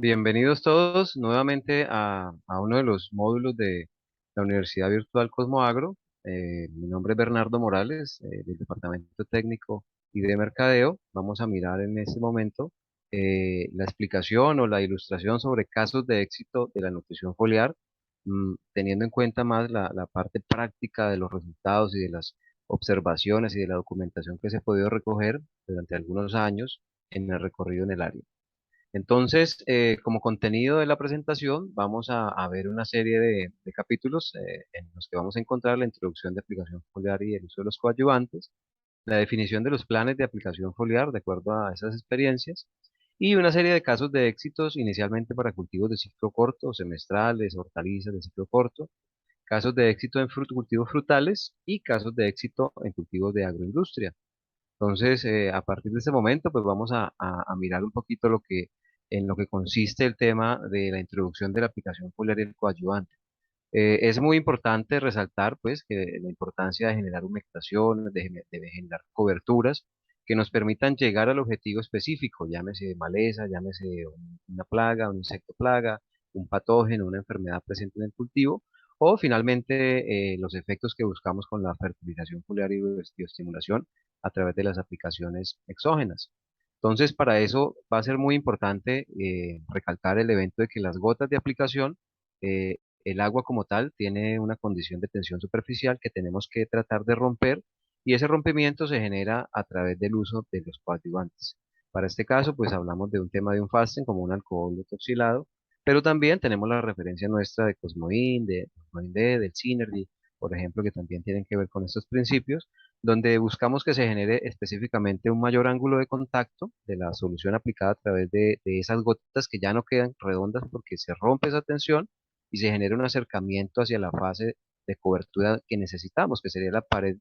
Bienvenidos todos nuevamente a uno de los módulos de la Universidad Virtual Cosmoagro. Mi nombre es Bernardo Morales, del Departamento Técnico y de Mercadeo. Vamos a mirar en este momento la explicación o la ilustración sobre casos de éxito de la nutrición foliar, teniendo en cuenta más la parte práctica de los resultados y de las observaciones y de la documentación que se ha podido recoger durante algunos años en el recorrido en el área. Entonces, como contenido de la presentación, vamos a ver una serie de capítulos en los que vamos a encontrar la introducción de aplicación foliar y el uso de los coadyuvantes, la definición de los planes de aplicación foliar de acuerdo a esas experiencias, y una serie de casos de éxitos inicialmente para cultivos de ciclo corto, semestrales, hortalizas de ciclo corto, casos de éxito en cultivos frutales y casos de éxito en cultivos de agroindustria. Entonces, a partir de ese momento, pues vamos a mirar un poquito en lo que consiste el tema de la introducción de la aplicación foliar y el coadyuvante. Es muy importante resaltar, pues, que la importancia de generar humectación, de generar coberturas que nos permitan llegar al objetivo específico, llámese maleza, llámese una plaga, un insecto plaga, un patógeno, una enfermedad presente en el cultivo, o finalmente los efectos que buscamos con la fertilización foliar y bioestimulación a través de las aplicaciones exógenas. Entonces, para eso va a ser muy importante recalcar el evento de que las gotas de aplicación, el agua como tal tiene una condición de tensión superficial que tenemos que tratar de romper, y ese rompimiento se genera a través del uso de los coadyuvantes. Para este caso, pues hablamos de un tema de un fasten como un alcohol hidroxilado, pero también tenemos la referencia nuestra de Cosmoin, de Cosmoin D, del Synergy, por ejemplo, que también tienen que ver con estos principios, donde buscamos que se genere específicamente un mayor ángulo de contacto de la solución aplicada a través de esas gotas que ya no quedan redondas porque se rompe esa tensión y se genera un acercamiento hacia la fase de cobertura que necesitamos, que sería la pared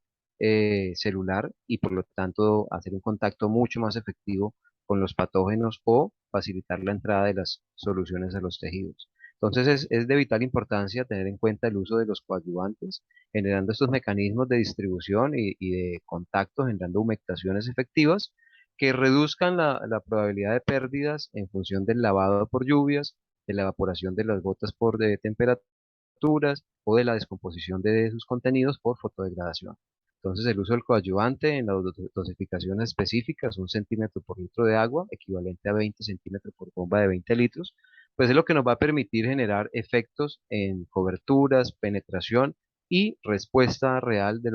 celular, y por lo tanto hacer un contacto mucho más efectivo con los patógenos o facilitar la entrada de las soluciones a los tejidos. Entonces es de vital importancia tener en cuenta el uso de los coadyuvantes, generando estos mecanismos de distribución y de contacto, generando humectaciones efectivas que reduzcan la probabilidad de pérdidas en función del lavado por lluvias, de la evaporación de las gotas por de temperaturas o de la descomposición de sus contenidos por fotodegradación. Entonces, el uso del coadyuvante en las dosificaciones específicas, 1 centímetro por litro de agua, equivalente a 20 centímetros por bomba de 20 litros, pues es lo que nos va a permitir generar efectos en coberturas, penetración y respuesta real de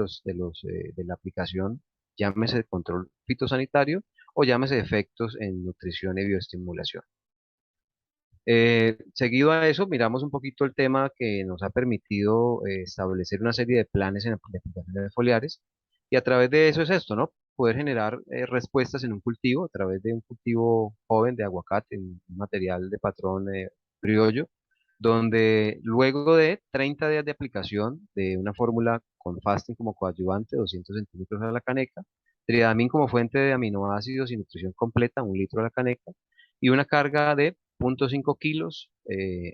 la aplicación, llámese control fitosanitario o llámese efectos en nutrición y bioestimulación. Seguido a eso, miramos un poquito el tema que nos ha permitido establecer una serie de planes de aplicaciones foliares, y a través de eso es esto, ¿no? Poder generar respuestas en un cultivo, a través de un cultivo joven de aguacate, un material de patrón criollo, donde luego de 30 días de aplicación de una fórmula con fasting como coadyuvante, 200 centímetros a la caneca, triadamín como fuente de aminoácidos y nutrición completa, 1 litro a la caneca, y una carga de 0,5 kilos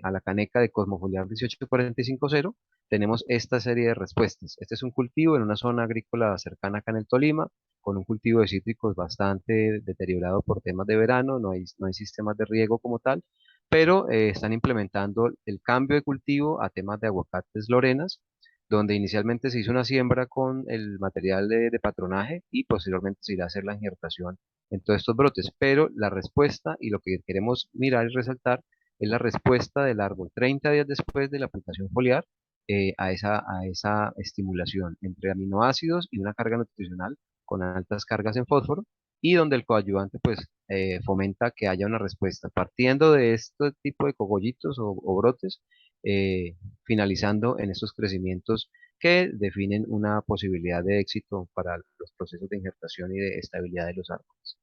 a la caneca de Cosmofoliar 18450, tenemos esta serie de respuestas. Este es un cultivo en una zona agrícola cercana acá en el Tolima, con un cultivo de cítricos bastante deteriorado por temas de verano, no hay sistemas de riego como tal, pero están implementando el cambio de cultivo a temas de aguacates lorenas, donde inicialmente se hizo una siembra con el material de patronaje y posteriormente se irá a hacer la injertación en todos estos brotes. Pero la respuesta y lo que queremos mirar y resaltar es la respuesta del árbol 30 días después de la aplicación foliar a esa estimulación entre aminoácidos y una carga nutricional con altas cargas en fósforo, y donde el coadyuvante pues fomenta que haya una respuesta partiendo de este tipo de cogollitos o brotes, eh, finalizando en estos crecimientos que definen una posibilidad de éxito para los procesos de injertación y de estabilidad de los árboles.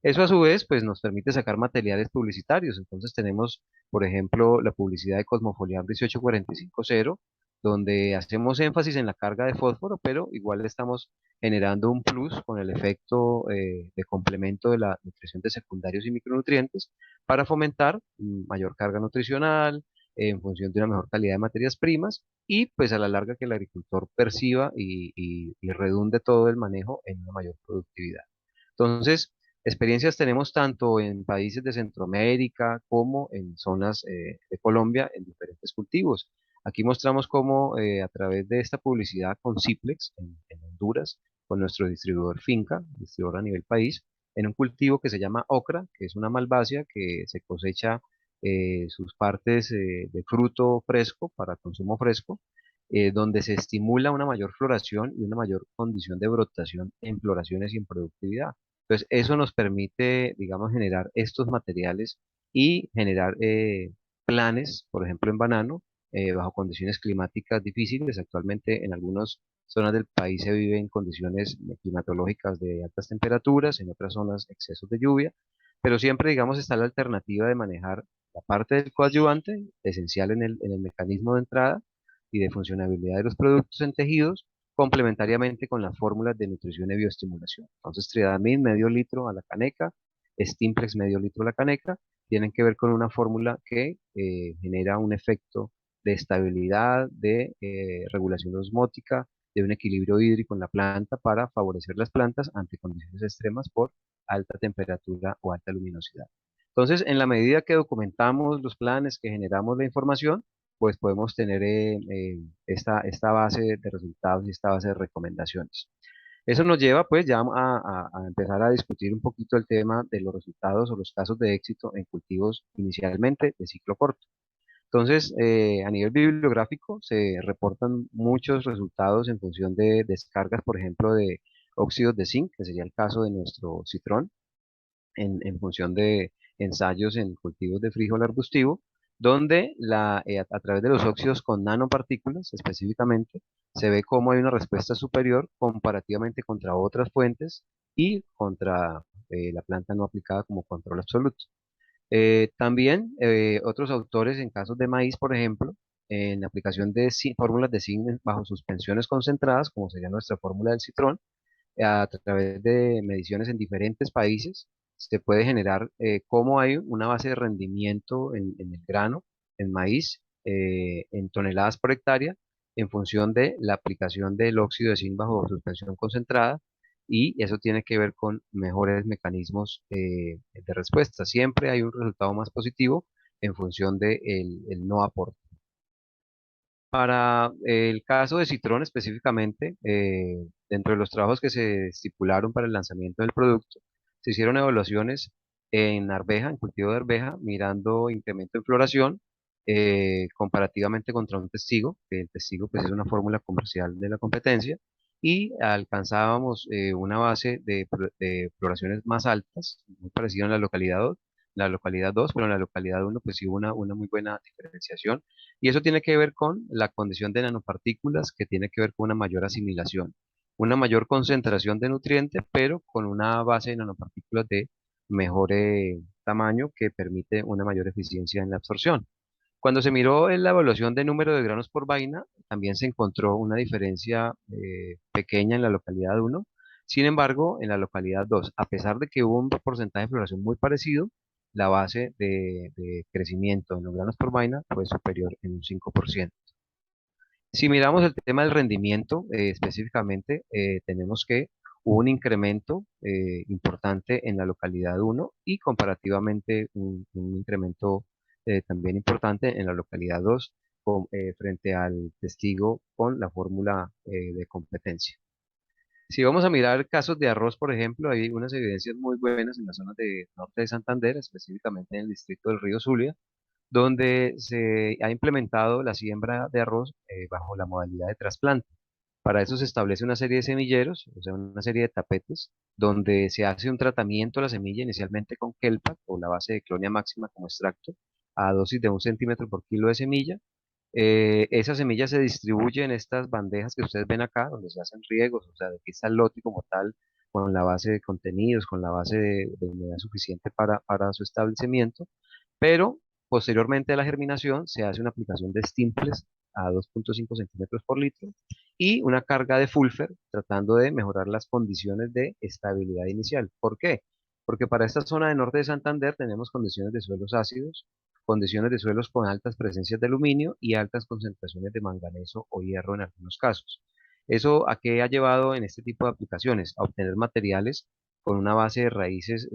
Eso a su vez pues nos permite sacar materiales publicitarios. Entonces tenemos, por ejemplo, la publicidad de Cosmofoliar 18450, donde hacemos énfasis en la carga de fósforo, pero igual estamos generando un plus con el efecto de complemento de la nutrición de secundarios y micronutrientes para fomentar mayor carga nutricional en función de una mejor calidad de materias primas, y pues a la larga que el agricultor perciba y redunde todo el manejo en una mayor productividad. Entonces, Experiencias tenemos tanto en países de Centroamérica como en zonas de Colombia en diferentes cultivos. Aquí mostramos cómo a través de esta publicidad con Ciplex en Honduras, con nuestro distribuidor Finca, distribuidor a nivel país, en un cultivo que se llama ocra, que es una malvácea que se cosecha sus partes de fruto fresco para consumo fresco, donde se estimula una mayor floración y una mayor condición de brotación en floraciones y en productividad. Entonces, eso nos permite, digamos, generar estos materiales y generar planes, por ejemplo, en banano, bajo condiciones climáticas difíciles. Actualmente, en algunas zonas del país se vive en condiciones climatológicas de altas temperaturas, en otras zonas excesos de lluvia, pero siempre, digamos, está la alternativa de manejar la parte del coadyuvante, esencial en el mecanismo de entrada y de funcionabilidad de los productos en tejidos, complementariamente con las fórmulas de nutrición y bioestimulación. Entonces, Triadamid medio litro a la caneca, Stimplex medio litro a la caneca, tienen que ver con una fórmula que genera un efecto de estabilidad, de regulación osmótica, de un equilibrio hídrico en la planta para favorecer las plantas ante condiciones extremas por alta temperatura o alta luminosidad. Entonces, en la medida que documentamos los planes, que generamos la información, pues podemos tener esta base de resultados y esta base de recomendaciones. Eso nos lleva pues ya a empezar a discutir un poquito el tema de los resultados o los casos de éxito en cultivos inicialmente de ciclo corto. Entonces, a nivel bibliográfico se reportan muchos resultados en función de descargas, por ejemplo, de óxidos de zinc, que sería el caso de nuestro citrón, en función de ensayos en cultivos de frijol arbustivo, donde a través de los óxidos con nanopartículas específicamente, se ve cómo hay una respuesta superior comparativamente contra otras fuentes y contra la planta no aplicada como control absoluto. También otros autores en casos de maíz, por ejemplo, en la aplicación de fórmulas de zinc bajo suspensiones concentradas, como sería nuestra fórmula del citrón, a través de mediciones en diferentes países, se puede generar cómo hay una base de rendimiento en el grano, en maíz, en toneladas por hectárea, en función de la aplicación del óxido de zinc bajo suspensión concentrada, y eso tiene que ver con mejores mecanismos de respuesta. Siempre hay un resultado más positivo en función del el no aporte. Para el caso de Citrón específicamente, dentro de los trabajos que se estipularon para el lanzamiento del producto, se hicieron evaluaciones en arveja, en cultivo de arveja, mirando incremento en floración comparativamente contra un testigo, que el testigo pues, es una fórmula comercial de la competencia, y alcanzábamos una base de floraciones más altas, muy parecido en la localidad 2, pero en la localidad 1 pues sí hubo una muy buena diferenciación y eso tiene que ver con la condición de nanopartículas, que tiene que ver con una mayor asimilación, una mayor concentración de nutrientes, pero con una base de nanopartículas de mejor tamaño que permite una mayor eficiencia en la absorción. Cuando se miró en la evaluación de número de granos por vaina, también se encontró una diferencia pequeña en la localidad 1. Sin embargo, en la localidad 2, a pesar de que hubo un porcentaje de floración muy parecido, la base de crecimiento en los granos por vaina fue superior en un 5%. Si miramos el tema del rendimiento, específicamente, tenemos que hubo un incremento importante en la localidad 1 y comparativamente un incremento también importante en la localidad 2 frente al testigo con la fórmula de competencia. Si vamos a mirar casos de arroz, por ejemplo, hay unas evidencias muy buenas en la zona de norte de Santander, específicamente en el distrito del río Zulia, donde se ha implementado la siembra de arroz bajo la modalidad de trasplante. Para eso se establece una serie de semilleros, o sea, una serie de tapetes, donde se hace un tratamiento a la semilla inicialmente con Kelpa o la base de Clonia máxima como extracto, a dosis de 1 centímetro por kilo de semilla. Esa semilla se distribuye en estas bandejas que ustedes ven acá, donde se hacen riegos, o sea, de aquí está el lote como tal, con la base de contenidos, con la base de humedad suficiente para su establecimiento, pero posteriormente a la germinación se hace una aplicación de Stimples a 2,5 centímetros por litro y una carga de Fulfer tratando de mejorar las condiciones de estabilidad inicial. ¿Por qué? Porque para esta zona de norte de Santander tenemos condiciones de suelos ácidos, condiciones de suelos con altas presencias de aluminio y altas concentraciones de manganeso o hierro en algunos casos. ¿Eso a qué ha llevado en este tipo de aplicaciones? A obtener materiales con una base de raíces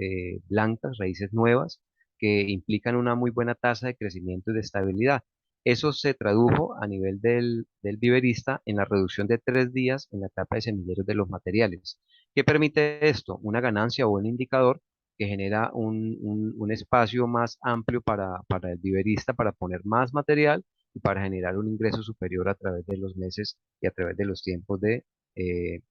blancas, raíces nuevas, que implican una muy buena tasa de crecimiento y de estabilidad. Eso se tradujo a nivel del viverista en la reducción de 3 días en la etapa de semilleros de los materiales. ¿Qué permite esto? Una ganancia o un indicador que genera un espacio más amplio para el viverista para poner más material y para generar un ingreso superior a través de los meses y a través de los tiempos de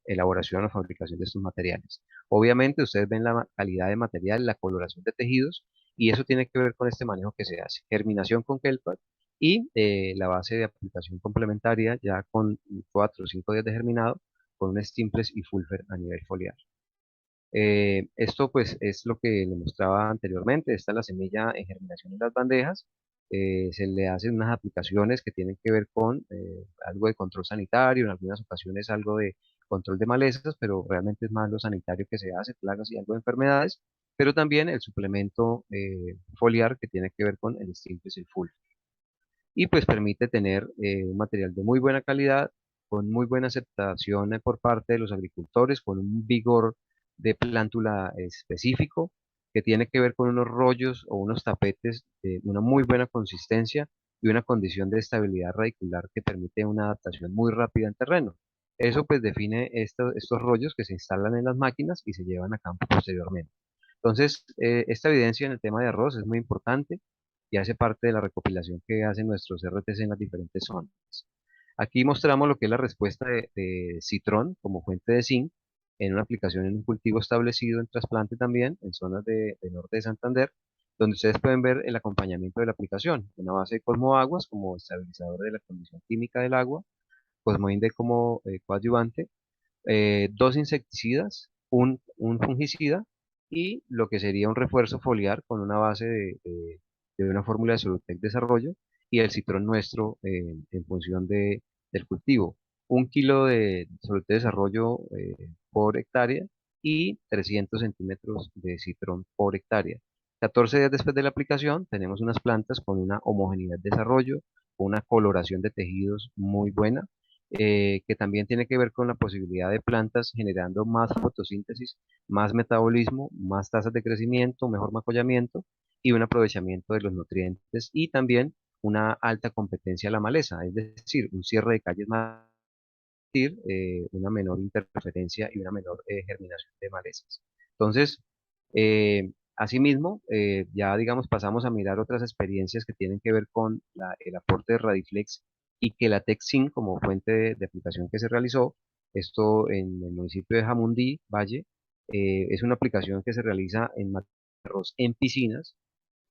elaboración o fabricación de estos materiales. Obviamente ustedes ven la calidad de material, la coloración de tejidos y eso tiene que ver con este manejo que se hace. Germinación con Kelpat y la base de aplicación complementaria ya con 4 o 5 días de germinado con un Stimples y Fulfer a nivel foliar. Esto pues es lo que le mostraba anteriormente. Esta es la semilla en germinación en las bandejas. Se le hacen unas aplicaciones que tienen que ver con algo de control sanitario, en algunas ocasiones algo de control de malezas, pero realmente es más lo sanitario que se hace, plagas y algo de enfermedades, pero también el suplemento foliar que tiene que ver con el Stimples y el Full y pues permite tener un material de muy buena calidad, con muy buena aceptación por parte de los agricultores, con un vigor de plántula específico, que tiene que ver con unos rollos o unos tapetes de una muy buena consistencia y una condición de estabilidad radicular que permite una adaptación muy rápida en terreno. Eso pues define estos rollos que se instalan en las máquinas y se llevan a campo posteriormente. Entonces, esta evidencia en el tema de arroz es muy importante y hace parte de la recopilación que hacen nuestros RTC en las diferentes zonas. Aquí mostramos lo que es la respuesta de Citrón como fuente de zinc en una aplicación en un cultivo establecido en trasplante también en zonas de norte de Santander, donde ustedes pueden ver el acompañamiento de la aplicación, una base de Cosmoaguas como estabilizador de la condición química del agua, Cosmoinde como coadyuvante, 2 insecticidas, un fungicida y lo que sería un refuerzo foliar con una base de una fórmula de Solutec Desarrollo y el citrón nuestro en función del cultivo. 1 kilo de Solutec Desarrollo por hectárea y 300 centímetros de citrón por hectárea. 14 días después de la aplicación tenemos unas plantas con una homogeneidad de desarrollo, una coloración de tejidos muy buena que también tiene que ver con la posibilidad de plantas generando más fotosíntesis, más metabolismo, más tasas de crecimiento, mejor macollamiento y un aprovechamiento de los nutrientes y también una alta competencia a la maleza, es decir, un cierre de calles más, una menor interferencia y una menor germinación de malezas. Entonces, asimismo, ya digamos pasamos a mirar otras experiencias que tienen que ver con el aporte de Radiflex y que la Texin como fuente de aplicación que se realizó, esto en el municipio de Jamundí, Valle, es una aplicación que se realiza en arroz en piscinas.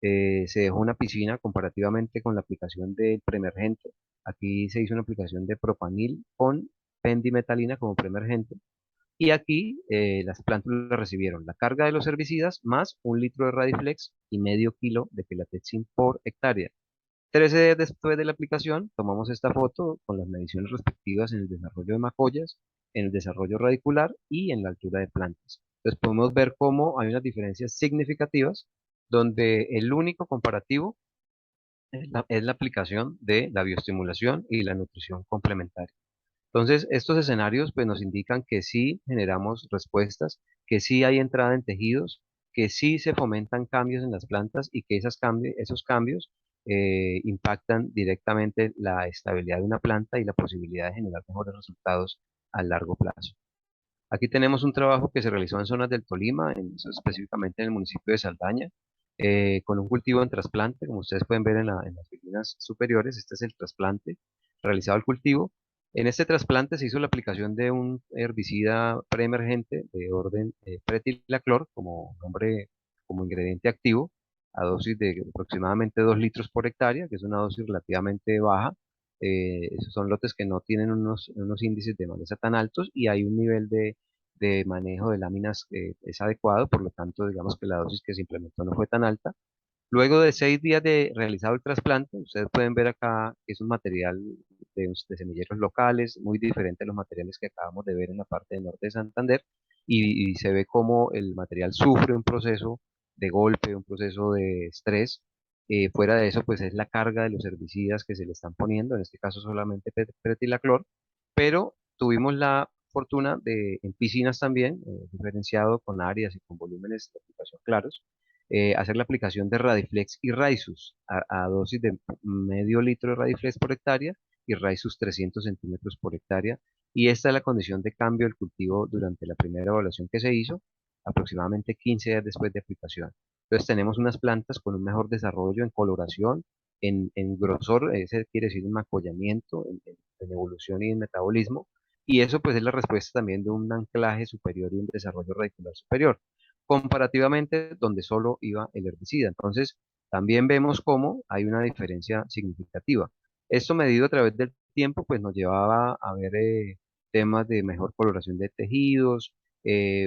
Se dejó una piscina comparativamente con la aplicación del preemergente. Aquí se hizo una aplicación de propanil con pendimetalina como preemergente. Y aquí las plántulas recibieron la carga de los herbicidas más 1 litro de Radiflex y medio kilo de Filatexin por hectárea. 13 días después de la aplicación, tomamos esta foto con las mediciones respectivas en el desarrollo de macollas, en el desarrollo radicular y en la altura de plantas. Entonces podemos ver cómo hay unas diferencias significativas donde el único comparativo es la aplicación de la bioestimulación y la nutrición complementaria. Entonces, estos escenarios pues, nos indican que sí generamos respuestas, que sí hay entrada en tejidos, que sí se fomentan cambios en las plantas y que esos cambios impactan directamente la estabilidad de una planta y la posibilidad de generar mejores resultados a largo plazo. Aquí tenemos un trabajo que se realizó en zonas del Tolima, específicamente en el municipio de Saldaña, con un cultivo en trasplante, como ustedes pueden ver en las figuras superiores, este es el trasplante realizado al cultivo. En este trasplante se hizo la aplicación de un herbicida preemergente de orden pretilaclor como nombre, como ingrediente activo, a dosis de aproximadamente 2 litros por hectárea, que es una dosis relativamente baja. Esos son lotes que no tienen unos índices de maleza tan altos y hay un nivel de manejo de láminas es adecuado, por lo tanto, digamos que la dosis que se implementó no fue tan alta. Luego de 6 días de realizado el trasplante, ustedes pueden ver acá que es un material de semilleros locales, muy diferente a los materiales que acabamos de ver en la parte del norte de Santander, y se ve cómo el material sufre un proceso de golpe, un proceso de estrés. Fuera de eso, pues es la carga de los herbicidas que se le están poniendo, en este caso solamente pretilaclor, pero tuvimos la fortuna de, en piscinas también, diferenciado con áreas y con volúmenes de aplicación claros, hacer la aplicación de Radiflex y Raisus a dosis de medio litro de Radiflex por hectárea y Raisus 300 centímetros por hectárea. Y esta es la condición de cambio del cultivo durante la primera evaluación que se hizo, aproximadamente 15 días después de aplicación. Entonces tenemos unas plantas con un mejor desarrollo en coloración, en grosor, ese quiere decir en macollamiento, en evolución y en metabolismo, y eso pues es la respuesta también de un anclaje superior y un desarrollo radicular superior, comparativamente donde solo iba el herbicida. Entonces, también vemos cómo hay una diferencia significativa. Esto medido a través del tiempo, pues nos llevaba a ver temas de mejor coloración de tejidos,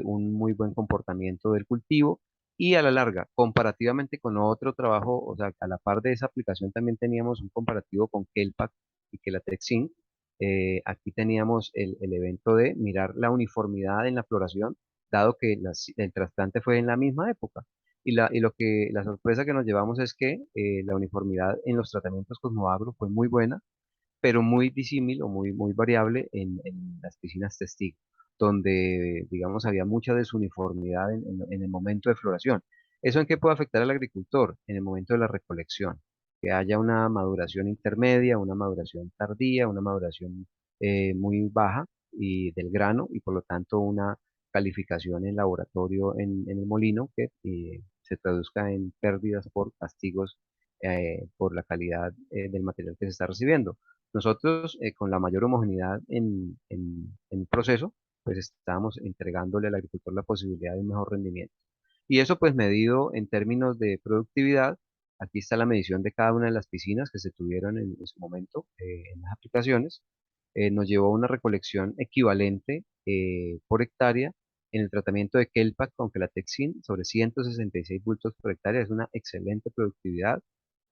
un muy buen comportamiento del cultivo y a la larga, comparativamente con otro trabajo, o sea, a la par de esa aplicación también teníamos un comparativo con Kelpac y Kelatexin. Aquí teníamos el evento de mirar la uniformidad en la floración, dado que el trasplante fue en la misma época. La sorpresa que nos llevamos es que la uniformidad en los tratamientos Cosmoagro fue muy buena, pero muy disímil o muy variable en las piscinas testigo, donde, digamos, había mucha desuniformidad en el momento de floración. ¿Eso en qué puede afectar al agricultor? En el momento de la recolección, que haya una maduración intermedia, una maduración tardía, una maduración muy baja y del grano y por lo tanto una calificación en laboratorio en el molino que se traduzca en pérdidas por castigos por la calidad del material que se está recibiendo. Nosotros, con la mayor homogeneidad en el proceso, pues estábamos entregándole al agricultor la posibilidad de un mejor rendimiento. Y eso pues medido en términos de productividad, aquí está la medición de cada una de las piscinas que se tuvieron en su momento en las aplicaciones, nos llevó a una recolección equivalente por hectárea en el tratamiento de Kelpac con Kelatexin sobre 166 bultos por hectárea, es una excelente productividad.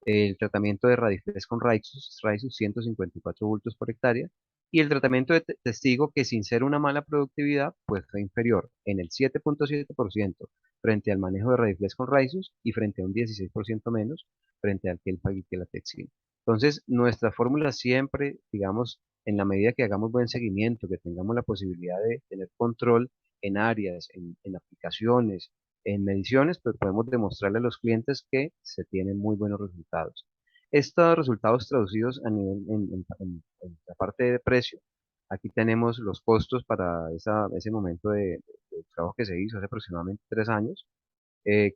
El tratamiento de Radiflex con Raisus 154 bultos por hectárea, y el tratamiento de testigo que sin ser una mala productividad, pues fue inferior en el 7,7% frente al manejo de Radiflex con Raisus y frente a un 16% menos frente al Kelpag y Kelatexin. Entonces, nuestra fórmula siempre, digamos, en la medida que hagamos buen seguimiento, que tengamos la posibilidad de tener control en áreas, en aplicaciones, en mediciones, pues podemos demostrarle a los clientes que se tienen muy buenos resultados. Estos resultados traducidos a nivel en la parte de precio, aquí tenemos los costos para ese momento de trabajo que se hizo hace aproximadamente 3 años.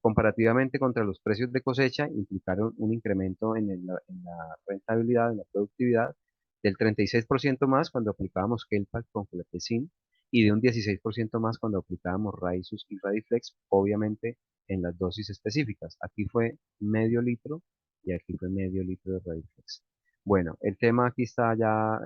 Comparativamente contra los precios de cosecha, implicaron un incremento en la rentabilidad, en la productividad, del 36% más cuando aplicábamos Kelpac con Gelatecin y de un 16% más cuando aplicábamos Raisus y Radiflex, obviamente en las dosis específicas. Aquí fue medio litro y aquí fue medio litro de Radiflex. Bueno, el tema aquí está ya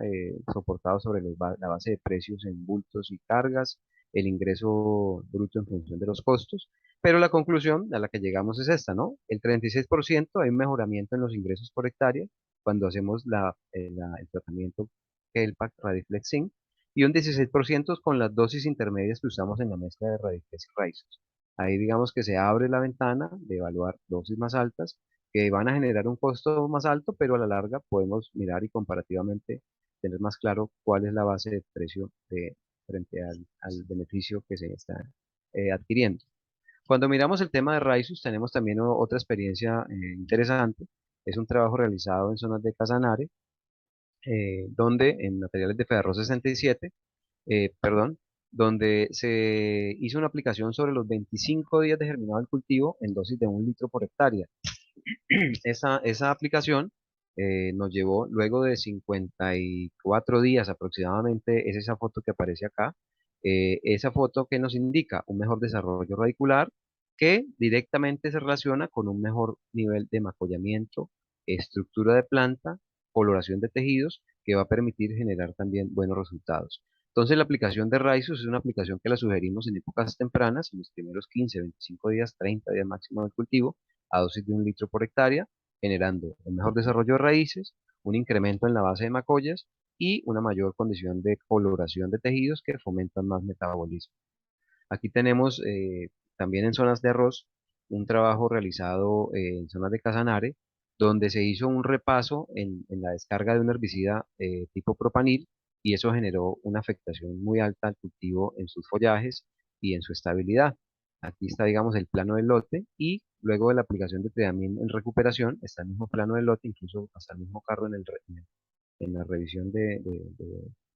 soportado sobre la base de precios en bultos y cargas, el ingreso bruto en función de los costos, pero la conclusión a la que llegamos es esta, ¿no? El 36% hay un mejoramiento en los ingresos por hectárea cuando hacemos el tratamiento Kelpac Radiflexin y un 16% con las dosis intermedias que usamos en la mezcla de Radiflex y Raisus. Ahí digamos que se abre la ventana de evaluar dosis más altas que van a generar un costo más alto, pero a la larga podemos mirar y comparativamente tener más claro cuál es la base de precio frente al beneficio que se está adquiriendo. Cuando miramos el tema de Raisus, tenemos también otra experiencia interesante. Es un trabajo realizado en zonas de Casanare, donde en materiales de Ferro 67, perdón, donde se hizo una aplicación sobre los 25 días de germinado del cultivo en dosis de 1 litro por hectárea. Esa aplicación nos llevó luego de 54 días aproximadamente, es esa foto que aparece acá, esa foto que nos indica un mejor desarrollo radicular que directamente se relaciona con un mejor nivel de macollamiento, estructura de planta, coloración de tejidos, que va a permitir generar también buenos resultados. Entonces la aplicación de Raisus es una aplicación que la sugerimos en épocas tempranas, en los primeros 15, 25 días, 30 días máximo del cultivo, a dosis de 1 litro por hectárea, generando un mejor desarrollo de raíces, un incremento en la base de macollas y una mayor condición de coloración de tejidos que fomentan más metabolismo. Aquí tenemos también en zonas de arroz un trabajo realizado en zonas de Casanare, donde se hizo un repaso en la descarga de un herbicida tipo propanil y eso generó una afectación muy alta al cultivo en sus follajes y en su estabilidad. Aquí está, digamos, el plano del lote y luego de la aplicación de triamín en recuperación está el mismo plano del lote, incluso hasta el mismo carro en la revisión de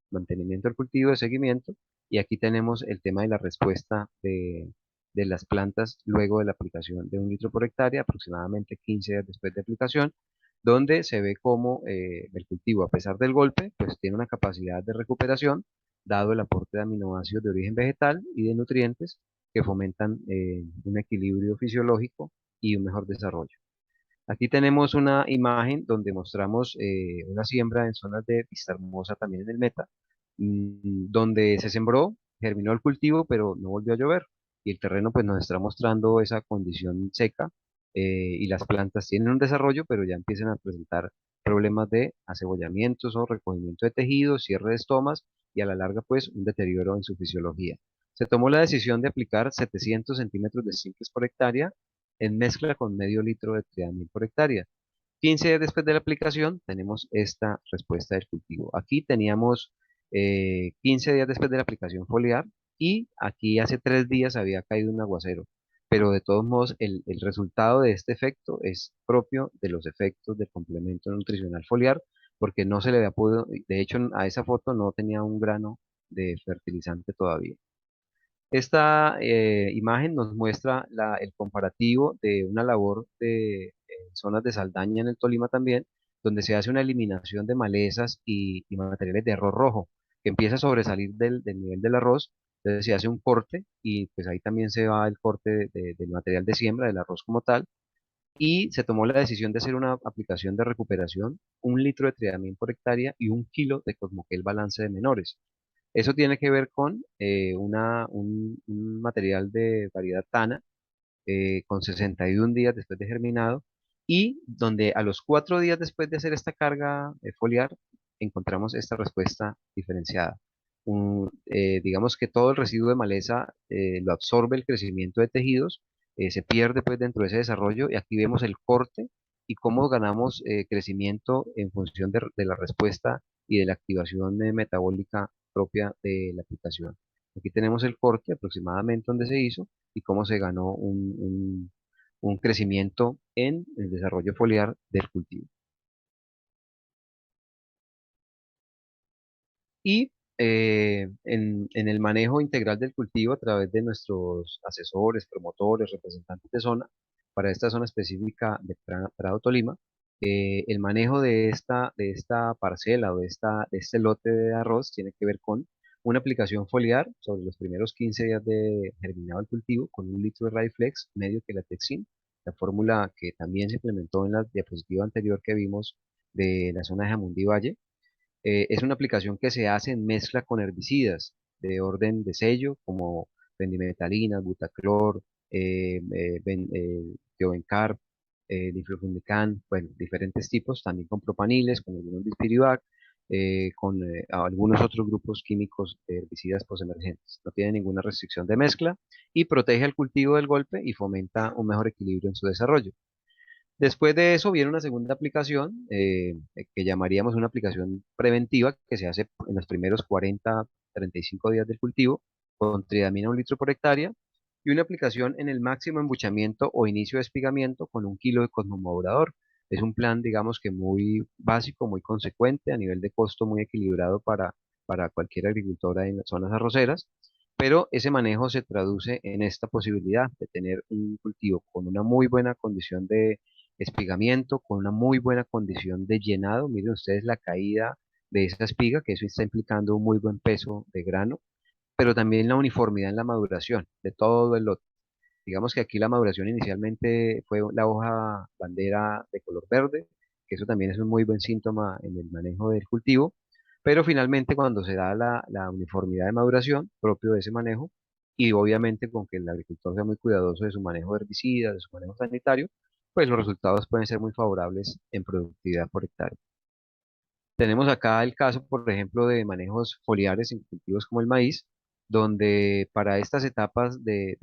mantenimiento del cultivo, de seguimiento. Y aquí tenemos el tema de la respuesta de las plantas luego de la aplicación de 1 litro por hectárea, aproximadamente 15 días después de aplicación, donde se ve cómo el cultivo, a pesar del golpe, pues tiene una capacidad de recuperación, dado el aporte de aminoácidos de origen vegetal y de nutrientes que fomentan un equilibrio fisiológico y un mejor desarrollo. Aquí tenemos una imagen donde mostramos una siembra en zonas de Vista Hermosa, también en el Meta, donde se sembró, germinó el cultivo, pero no volvió a llover. Y el terreno pues nos está mostrando esa condición seca y las plantas tienen un desarrollo, pero ya empiezan a presentar problemas de acebollamientos o recogimiento de tejidos, cierre de estomas y a la larga pues un deterioro en su fisiología. Se tomó la decisión de aplicar 700 centímetros de simples por hectárea en mezcla con medio litro de triamil por hectárea. 15 días después de la aplicación tenemos esta respuesta del cultivo. Aquí teníamos 15 días después de la aplicación foliar y aquí hace 3 días había caído un aguacero. Pero de todos modos el resultado de este efecto es propio de los efectos del complemento nutricional foliar porque no se le había podido, de hecho a esa foto no tenía un grano de fertilizante todavía. Esta imagen nos muestra el comparativo de una labor de zonas de Saldaña en el Tolima también, donde se hace una eliminación de malezas y materiales de arroz rojo, que empieza a sobresalir del nivel del arroz. Entonces se hace un corte y pues ahí también se va el corte del material de siembra, del arroz como tal, y se tomó la decisión de hacer una aplicación de recuperación, 1 litro de triamín por hectárea y 1 kilo de Cosmoquel balance de menores. Eso tiene que ver con un material de variedad Tana con 61 días después de germinado y donde a los 4 días después de hacer esta carga foliar encontramos esta respuesta diferenciada. Digamos que todo el residuo de maleza lo absorbe el crecimiento de tejidos, se pierde pues dentro de ese desarrollo y aquí vemos el corte y cómo ganamos crecimiento en función de la respuesta y de la activación metabólica propia de la aplicación. Aquí tenemos el corte aproximadamente donde se hizo y cómo se ganó un crecimiento en el desarrollo foliar del cultivo. Y en el manejo integral del cultivo a través de nuestros asesores, promotores, representantes de zona, para esta zona específica de Prado Tolima, el manejo de esta parcela o de este lote de arroz tiene que ver con una aplicación foliar sobre los primeros 15 días de germinado del cultivo con 1 litro de Radiflex, medio Quelatexin, la fórmula que también se implementó en la diapositiva anterior que vimos de la zona de Jamundí Valle. Es una aplicación que se hace en mezcla con herbicidas de orden de sello, como pendimetalinas, butaclor, tiobencarb, diflufendican, bueno, diferentes tipos, también con propaniles, con algunos dispirivac, con algunos otros grupos químicos de herbicidas posemergentes. No tiene ninguna restricción de mezcla y protege el cultivo del golpe y fomenta un mejor equilibrio en su desarrollo. Después de eso viene una segunda aplicación que llamaríamos una aplicación preventiva que se hace en los primeros 40-35 días del cultivo con tridamina 1 litro por hectárea y una aplicación en el máximo embuchamiento o inicio de espigamiento con 1 kilo de cosmomodulador. Es un plan, digamos que muy básico, muy consecuente, a nivel de costo muy equilibrado para cualquier agricultora en las zonas arroceras, pero ese manejo se traduce en esta posibilidad de tener un cultivo con una muy buena condición de espigamiento con una muy buena condición de llenado. Miren ustedes la caída de esa espiga, que eso está implicando un muy buen peso de grano, pero también la uniformidad en la maduración de todo el lote. Digamos que aquí la maduración inicialmente fue la hoja bandera de color verde, que eso también es un muy buen síntoma en el manejo del cultivo, pero finalmente cuando se da la uniformidad de maduración propio de ese manejo, y obviamente con que el agricultor sea muy cuidadoso de su manejo de herbicidas, de su manejo sanitario, pues los resultados pueden ser muy favorables en productividad por hectárea. Tenemos acá el caso, por ejemplo, de manejos foliares en cultivos como el maíz, donde para estas etapas de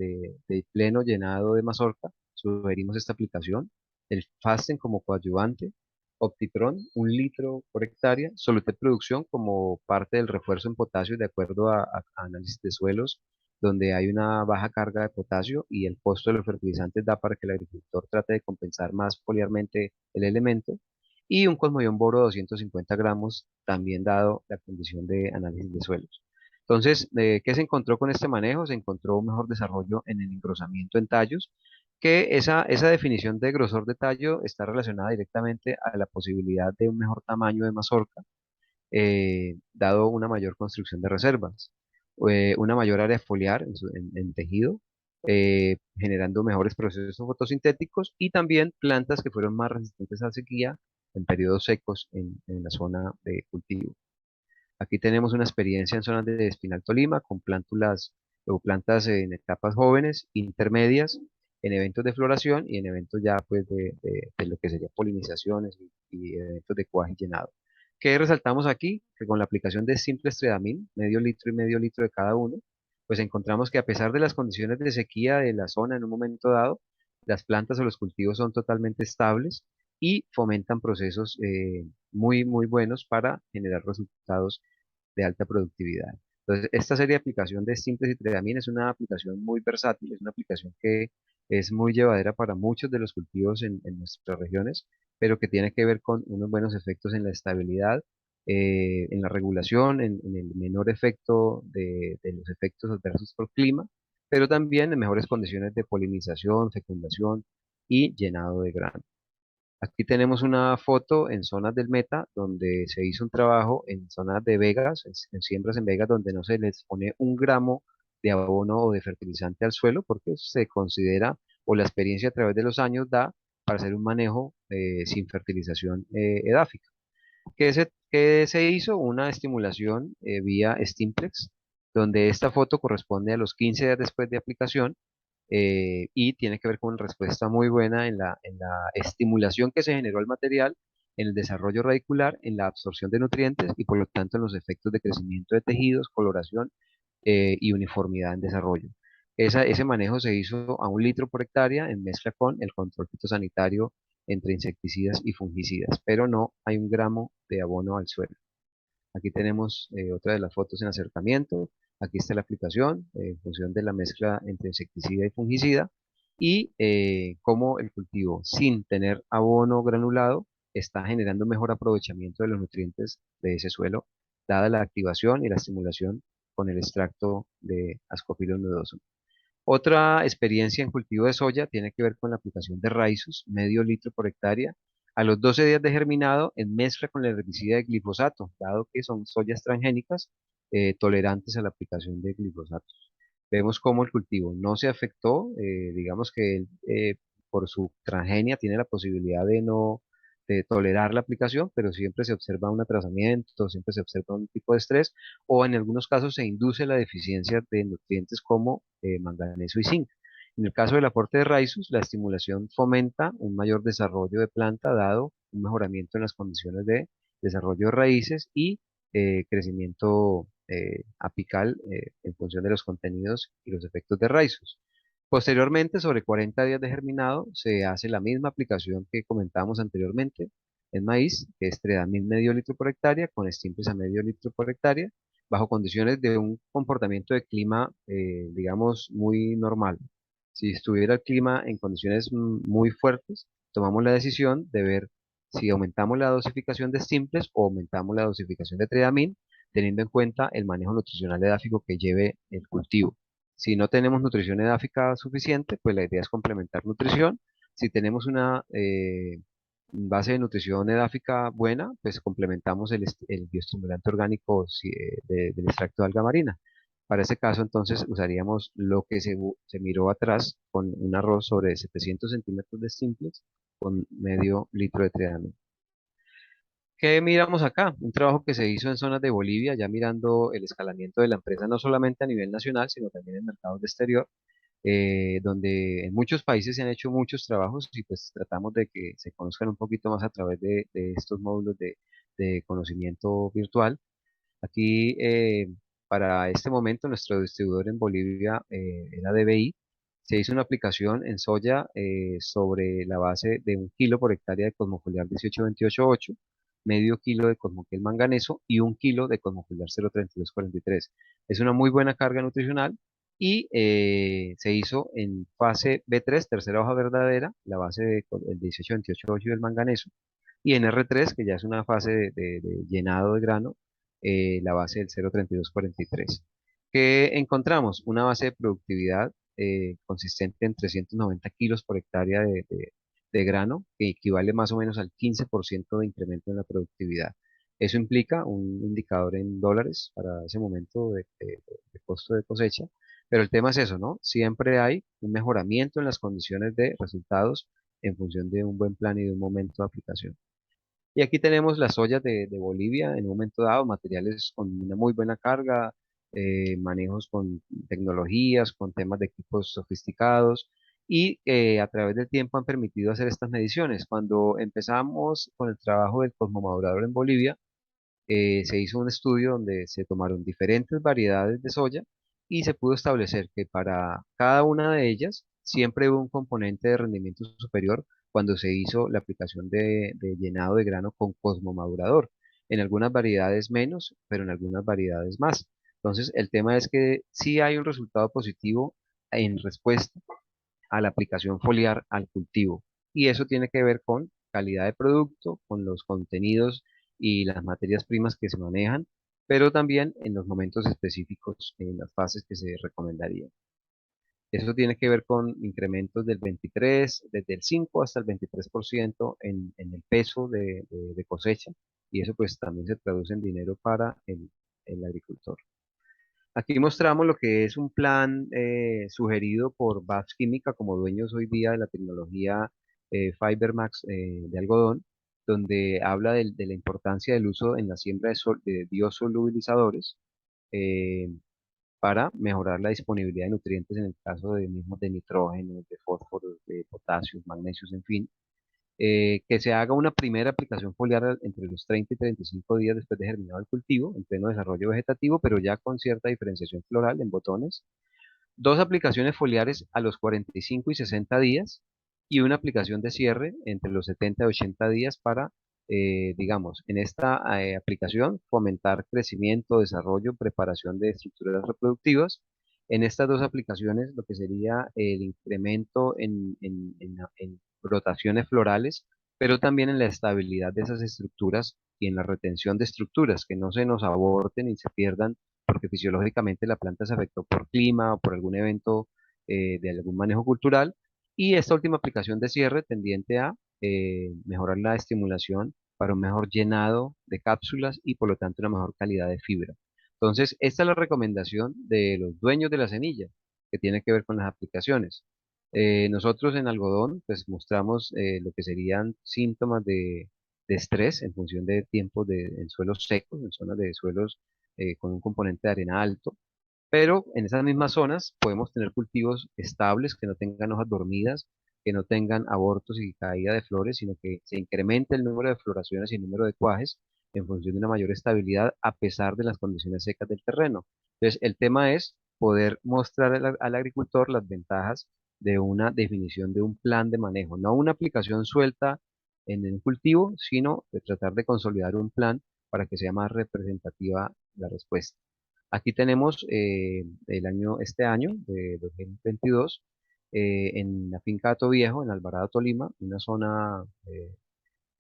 pleno llenado de mazorca sugerimos esta aplicación, el Fasten como coadyuvante, Optitron, 1 litro por hectárea, Solutet Producción como parte del refuerzo en potasio de acuerdo a análisis de suelos, donde hay una baja carga de potasio y el costo de los fertilizantes da para que el agricultor trate de compensar más foliarmente el elemento, y un Cosmoion Boro 250 gramos, también dado la condición de análisis de suelos. Entonces, ¿qué se encontró con este manejo? Se encontró un mejor desarrollo en el engrosamiento en tallos, que esa definición de grosor de tallo está relacionada directamente a la posibilidad de un mejor tamaño de mazorca, dado una mayor construcción de reservas, una mayor área foliar en tejido, generando mejores procesos fotosintéticos y también plantas que fueron más resistentes a sequía en periodos secos en la zona de cultivo. Aquí tenemos una experiencia en zonas de Espinal Tolima con plántulas o plantas en etapas jóvenes, intermedias, en eventos de floración y en eventos ya pues de lo que sería polinizaciones y eventos de cuaje y llenado. ¿Qué resaltamos aquí? Que con la aplicación de simple estredamil, medio litro y medio litro de cada uno, pues encontramos que a pesar de las condiciones de sequía de la zona en un momento dado, las plantas o los cultivos son totalmente estables y fomentan procesos muy buenos para generar resultados de alta productividad. Entonces, esta serie de aplicación de simples y Tridamine es una aplicación muy versátil, es una aplicación que es muy llevadera para muchos de los cultivos en nuestras regiones, pero que tiene que ver con unos buenos efectos en la estabilidad, en la regulación, en el menor efecto de los efectos adversos por clima, pero también en mejores condiciones de polinización, fecundación y llenado de grano. Aquí tenemos una foto en zonas del Meta, donde se hizo un trabajo en zonas de vegas, en siembras en vegas, donde no se les pone 1 gramo de abono o de fertilizante al suelo, porque se considera, o la experiencia a través de los años da, para hacer un manejo sin fertilización edáfica. ¿Qué se hizo? Una estimulación vía Stimplex, donde esta foto corresponde a los 15 días después de aplicación, y tiene que ver con una respuesta muy buena en la estimulación que se generó al material, en el desarrollo radicular, en la absorción de nutrientes y por lo tanto en los efectos de crecimiento de tejidos, coloración y uniformidad en desarrollo. Ese manejo se hizo a 1 litro por hectárea en mezcla con el control fitosanitario entre insecticidas y fungicidas, pero no hay 1 gramo de abono al suelo. Aquí tenemos otra de las fotos en acercamiento. Aquí está la aplicación en función de la mezcla entre insecticida y fungicida y cómo el cultivo, sin tener abono granulado, está generando mejor aprovechamiento de los nutrientes de ese suelo, dada la activación y la estimulación con el extracto de Ascophyllum nodoso. Otra experiencia en cultivo de soya tiene que ver con la aplicación de Rhizos, medio litro por hectárea, a los 12 días de germinado en mezcla con el herbicida de glifosato, dado que son soyas transgénicas tolerantes a la aplicación de glifosato. Vemos cómo el cultivo no se afectó, digamos que él, por su transgenia tiene la posibilidad de no de tolerar la aplicación, pero siempre se observa un atrasamiento, siempre se observa un tipo de estrés, o en algunos casos se induce la deficiencia de nutrientes como manganeso y zinc. En el caso del aporte de Rhizos, la estimulación fomenta un mayor desarrollo de planta, dado un mejoramiento en las condiciones de desarrollo de raíces y crecimiento apical en función de los contenidos y los efectos de Rhizos. Posteriormente, sobre 40 días de germinado, se hace la misma aplicación que comentábamos anteriormente en maíz, que es Tredamil medio litro por hectárea con Stimplex a medio litro por hectárea, bajo condiciones de un comportamiento de clima, digamos, muy normal. Si estuviera el clima en condiciones muy fuertes, tomamos la decisión de ver si aumentamos la dosificación de Stimplex o aumentamos la dosificación de Tredamil, teniendo en cuenta el manejo nutricional edáfico que lleve el cultivo. Si no tenemos nutrición edáfica suficiente, pues la idea es complementar nutrición. Si tenemos una base de nutrición edáfica buena, pues complementamos el bioestimulante orgánico del extracto de alga marina. Para ese caso, entonces, usaríamos lo que se miró atrás con un arroz sobre 700 centímetros de simples con medio litro de triazo. ¿Qué miramos acá? Un trabajo que se hizo en zonas de Bolivia, ya mirando el escalamiento de la empresa, no solamente a nivel nacional, sino también en mercados de exterior, donde en muchos países se han hecho muchos trabajos y pues tratamos de que se conozcan un poquito más a través de estos módulos de conocimiento virtual. Aquí, para este momento, nuestro distribuidor en Bolivia era DBI. Se hizo una aplicación en soya sobre la base de 1 kilo por hectárea de Cosmofoliar 18288, medio kilo de Cosmoquel manganeso y 1 kilo de Cosmofoliar 03243. Es una muy buena carga nutricional y se hizo en fase B3, tercera hoja verdadera, la base del 18288 y del manganeso, y en R3, que ya es una fase de llenado de grano, la base del 03243. ¿Qué encontramos? Una base de productividad consistente en 390 kilos por hectárea de grano, que equivale más o menos al 15% de incremento en la productividad. Eso implica un indicador en dólares para ese momento de costo de cosecha, pero el tema es eso, ¿no? Siempre hay un mejoramiento en las condiciones de resultados en función de un buen plan y de un momento de aplicación. Y aquí tenemos las ollas de Bolivia en un momento dado, materiales con una muy buena carga, manejos con tecnologías, con temas de equipos sofisticados y a través del tiempo han permitido hacer estas mediciones. Cuando empezamos con el trabajo del cosmomadurador en Bolivia, se hizo un estudio donde se tomaron diferentes variedades de soya y se pudo establecer que para cada una de ellas siempre hubo un componente de rendimiento superior cuando se hizo la aplicación de llenado de grano con cosmomadurador. En algunas variedades menos, pero en algunas variedades más. Entonces, el tema es que sí hay un resultado positivo en respuesta a la aplicación foliar al cultivo. Y eso tiene que ver con calidad de producto, con los contenidos y las materias primas que se manejan, pero también en los momentos específicos, en las fases que se recomendarían. Eso tiene que ver con incrementos del 23, desde el 5 hasta el 23% en el peso de cosecha, y eso pues también se traduce en dinero para el agricultor. Aquí mostramos lo que es un plan sugerido por BASF Química como dueños hoy día de la tecnología Fibermax de algodón, donde habla de la importancia del uso en la siembra de biosolubilizadores eh, para mejorar la disponibilidad de nutrientes en el caso de mismos de nitrógeno, de fósforo, de potasio, magnesios, en fin, que se haga una primera aplicación foliar entre los 30 y 35 días después de germinado el cultivo, en pleno desarrollo vegetativo, pero ya con cierta diferenciación floral en botones. Dos aplicaciones foliares a los 45 y 60 días y una aplicación de cierre entre los 70 y 80 días para, digamos, en esta aplicación fomentar crecimiento, desarrollo, preparación de estructuras reproductivas. En estas dos aplicaciones, lo que sería el incremento en rotaciones florales, pero también en la estabilidad de esas estructuras y en la retención de estructuras, que no se nos aborten y se pierdan porque fisiológicamente la planta se afectó por clima o por algún evento de algún manejo cultural. Y esta última aplicación de cierre tendiente a mejorar la estimulación para un mejor llenado de cápsulas y por lo tanto una mejor calidad de fibra. Entonces, esta es la recomendación de los dueños de la semilla que tiene que ver con las aplicaciones. Nosotros en algodón pues mostramos lo que serían síntomas de estrés en función de tiempos en suelos secos, en zonas de suelos con un componente de arena alto, pero en esas mismas zonas podemos tener cultivos estables que no tengan hojas dormidas, que no tengan abortos y caída de flores, sino que se incremente el número de floraciones y el número de cuajes en función de una mayor estabilidad a pesar de las condiciones secas del terreno. Entonces, el tema es poder mostrar al agricultor las ventajas de una definición de un plan de manejo, no una aplicación suelta en un cultivo, sino de tratar de consolidar un plan para que sea más representativa la respuesta. Aquí tenemos este año de 2022, en la finca Hato Viejo, en Alvarado, Tolima, una zona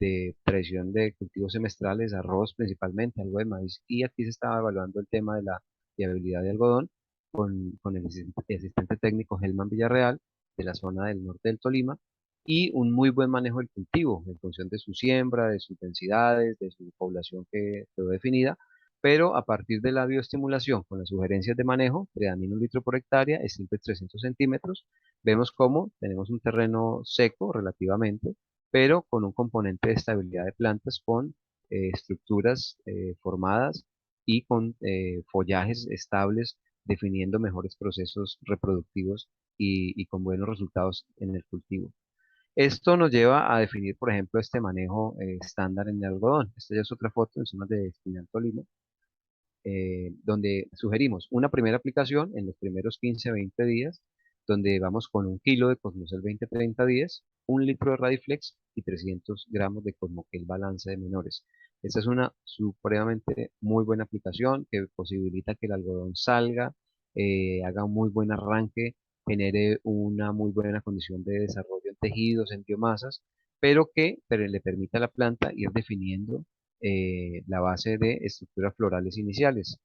de tradición de cultivos semestrales, arroz principalmente, algo de maíz, y aquí se estaba evaluando el tema de la viabilidad de algodón con el asistente técnico Helman Villarreal de la zona del norte del Tolima, y un muy buen manejo del cultivo en función de su siembra, de sus densidades, de su población que quedó definida, pero a partir de la bioestimulación con las sugerencias de manejo, predomina 1 litro por hectárea, estimpe 300 centímetros, vemos cómo tenemos un terreno seco relativamente, pero con un componente de estabilidad de plantas con estructuras formadas y con follajes estables, definiendo mejores procesos reproductivos y con buenos resultados en el cultivo. Esto nos lleva a definir, por ejemplo, este manejo estándar en el algodón. Esta ya es otra foto en zonas de Espinal Tolima, donde sugerimos una primera aplicación en los primeros 15-20 días donde vamos con 1 kilo de Cosmocel 2030-10, 1 litro de Radiflex y 300 gramos de Cosmoquel Balance de menores. Esta es una supremamente muy buena aplicación que posibilita que el algodón salga, haga un muy buen arranque, genere una muy buena condición de desarrollo en tejidos, en biomasas, pero le permite a la planta ir definiendo la base de estructuras florales iniciales.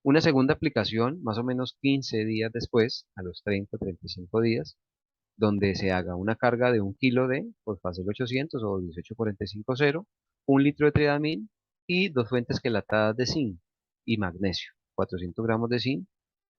Una segunda aplicación, más o menos 15 días después, a los 30 o 35 días, donde se haga una carga de 1 kilo de fosfacel 800 o 18450, 1 litro de triadamil y 2 fuentes quelatadas de zinc y magnesio, 400 gramos de zinc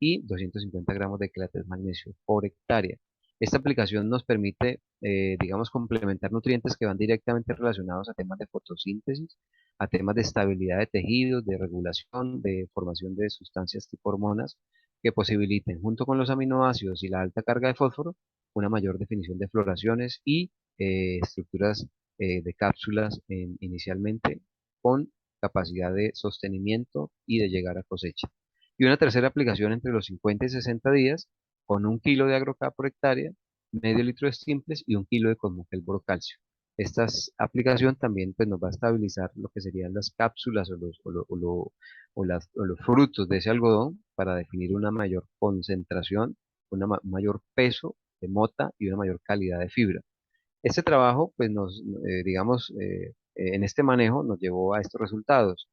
y 250 gramos de quelates de magnesio por hectárea. Esta aplicación nos permite, digamos, complementar nutrientes que van directamente relacionados a temas de fotosíntesis, a temas de estabilidad de tejidos, de regulación, de formación de sustancias tipo hormonas, que posibiliten, junto con los aminoácidos y la alta carga de fósforo, una mayor definición de floraciones y estructuras de cápsulas inicialmente con capacidad de sostenimiento y de llegar a cosecha. Y una tercera aplicación entre los 50 y 60 días con 1 kilo de agrocap por hectárea, medio litro de simples y 1 kilo de Cosmoquel Calcio. Esta aplicación también pues, nos va a estabilizar lo que serían las cápsulas o los frutos de ese algodón para definir una mayor concentración, mayor peso de mota y una mayor calidad de fibra. Este trabajo, pues digamos, en este manejo nos llevó a estos resultados.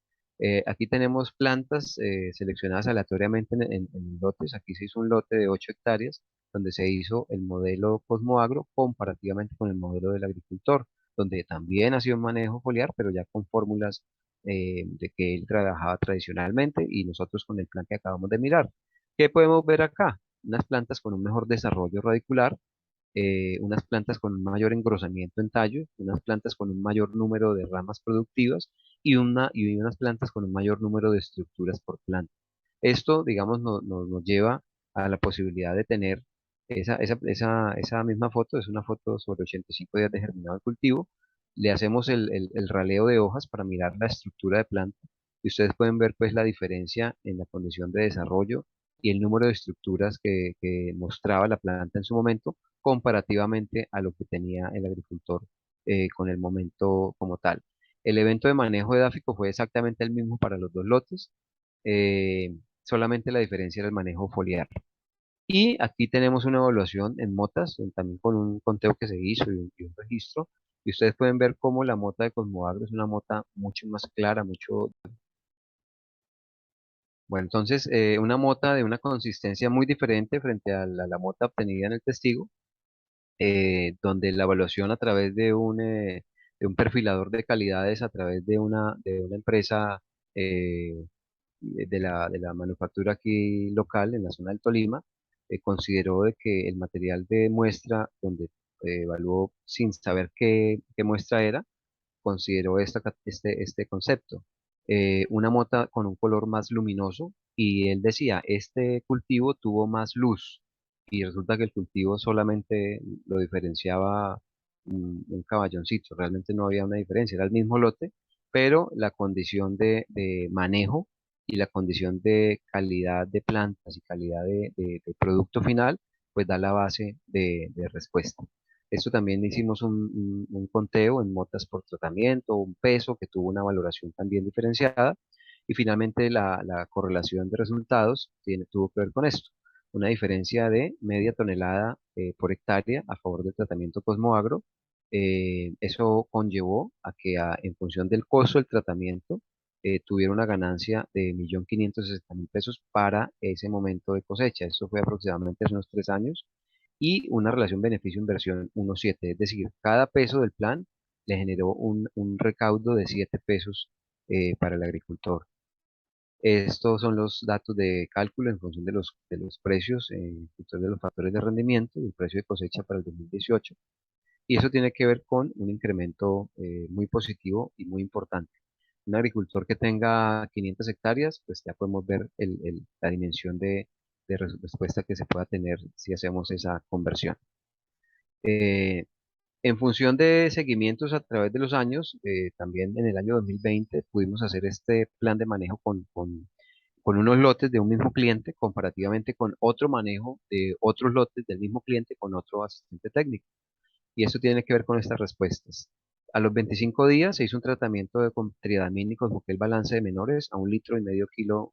Aquí tenemos plantas seleccionadas aleatoriamente en lotes. Aquí se hizo un lote de 8 hectáreas donde se hizo el modelo Cosmoagro comparativamente con el modelo del agricultor, donde también ha sido un manejo foliar, pero ya con fórmulas de que él trabajaba tradicionalmente y nosotros con el plan que acabamos de mirar. ¿Qué podemos ver acá? Unas plantas con un mejor desarrollo radicular, unas plantas con un mayor engrosamiento en tallo, unas plantas con un mayor número de ramas productivas y unas plantas con un mayor número de estructuras por planta. Esto, digamos, nos lleva a la posibilidad de tener esa misma foto, es una foto sobre 85 días de germinado de cultivo. Le hacemos el raleo de hojas para mirar la estructura de planta y ustedes pueden ver pues la diferencia en la condición de desarrollo y el número de estructuras que mostraba la planta en su momento comparativamente a lo que tenía el agricultor con el momento como tal. El evento de manejo edáfico fue exactamente el mismo para los dos lotes, solamente la diferencia era el manejo foliar. Y aquí tenemos una evaluación en motas, también con un conteo que se hizo y un registro. Y ustedes pueden ver cómo la mota de Cosmoagro es una mota mucho más clara, mucho... Bueno, entonces, una mota de una consistencia muy diferente frente a la mota obtenida en el testigo, donde la evaluación a través de un perfilador de calidades, a través de una empresa de la manufactura aquí local en la zona del Tolima, consideró de que el material de muestra, donde evaluó sin saber qué muestra era, consideró este concepto. Una mota con un color más luminoso y él decía, este cultivo tuvo más luz y resulta que el cultivo solamente lo diferenciaba un caballoncito, realmente no había una diferencia, era el mismo lote, pero la condición de manejo y la condición de calidad de plantas y calidad de producto final, pues da la base de respuesta. Esto también hicimos un conteo en motas por tratamiento, un peso que tuvo una valoración también diferenciada y finalmente la correlación de resultados tuvo que ver con esto, una diferencia de media tonelada por hectárea a favor del tratamiento Cosmoagro. Eso conllevó a que en función del costo del tratamiento tuviera una ganancia de 1.560.000 pesos para ese momento de cosecha. Eso fue aproximadamente hace unos 3 años y una relación beneficio-inversión 1,7. Es decir, cada peso del plan le generó un recaudo de 7 pesos para el agricultor. Estos son los datos de cálculo en función de los precios, en función de los factores de rendimiento y el precio de cosecha para el 2018. Y eso tiene que ver con un incremento muy positivo y muy importante. Un agricultor que tenga 500 hectáreas, pues ya podemos ver la dimensión de respuesta que se pueda tener si hacemos esa conversión. Eh, en función de seguimientos a través de los años, también en el año 2020 pudimos hacer este plan de manejo con unos lotes de un mismo cliente comparativamente con otro manejo de otros lotes del mismo cliente con otro asistente técnico. Y eso tiene que ver con estas respuestas. A los 25 días se hizo un tratamiento con triadamina y cosmoquel balance de menores a 1,5 litros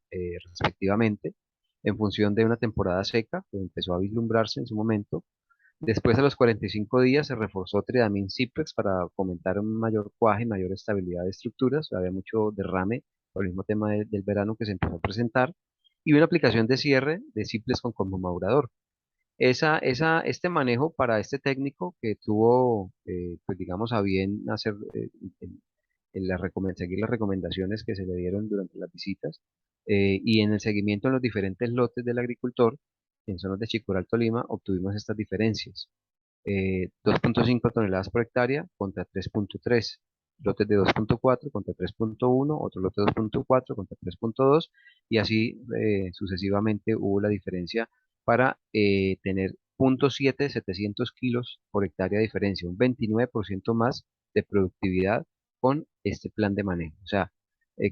respectivamente, en función de una temporada seca que empezó a vislumbrarse en su momento. Después, a los 45 días, se reforzó triamin Ciplex para fomentar un mayor cuaje y mayor estabilidad de estructuras. Había mucho derrame por el mismo tema del verano que se empezó a presentar. Y una aplicación de cierre de Ciplex con cosmomaurador. Este manejo para este técnico que tuvo, pues digamos, a bien hacer, el- seguir las recomendaciones que se le dieron durante las visitas, y en el seguimiento en los diferentes lotes del agricultor, en zonas de Chicoral, Tolima, obtuvimos estas diferencias. 2,5 toneladas por hectárea contra 3,3, lotes de 2,4 contra 3,1, otro lote de 2,4 contra 3,2, y así sucesivamente hubo la diferencia para tener 0,7, 700 kilos por hectárea de diferencia, un 29% más de productividad con este plan de manejo. O sea,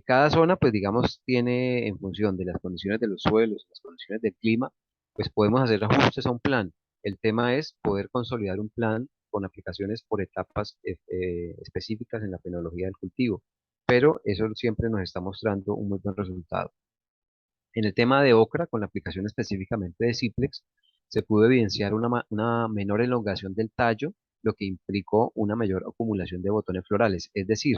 cada zona, pues digamos, tiene en función de las condiciones de los suelos, las condiciones del clima, pues podemos hacer ajustes a un plan. El tema es poder consolidar un plan con aplicaciones por etapas específicas en la penología del cultivo, pero eso siempre nos está mostrando un muy buen resultado. En el tema de ocra, con la aplicación específicamente de Ciplex, se pudo evidenciar una menor elongación del tallo, lo que implicó una mayor acumulación de botones florales. Es decir,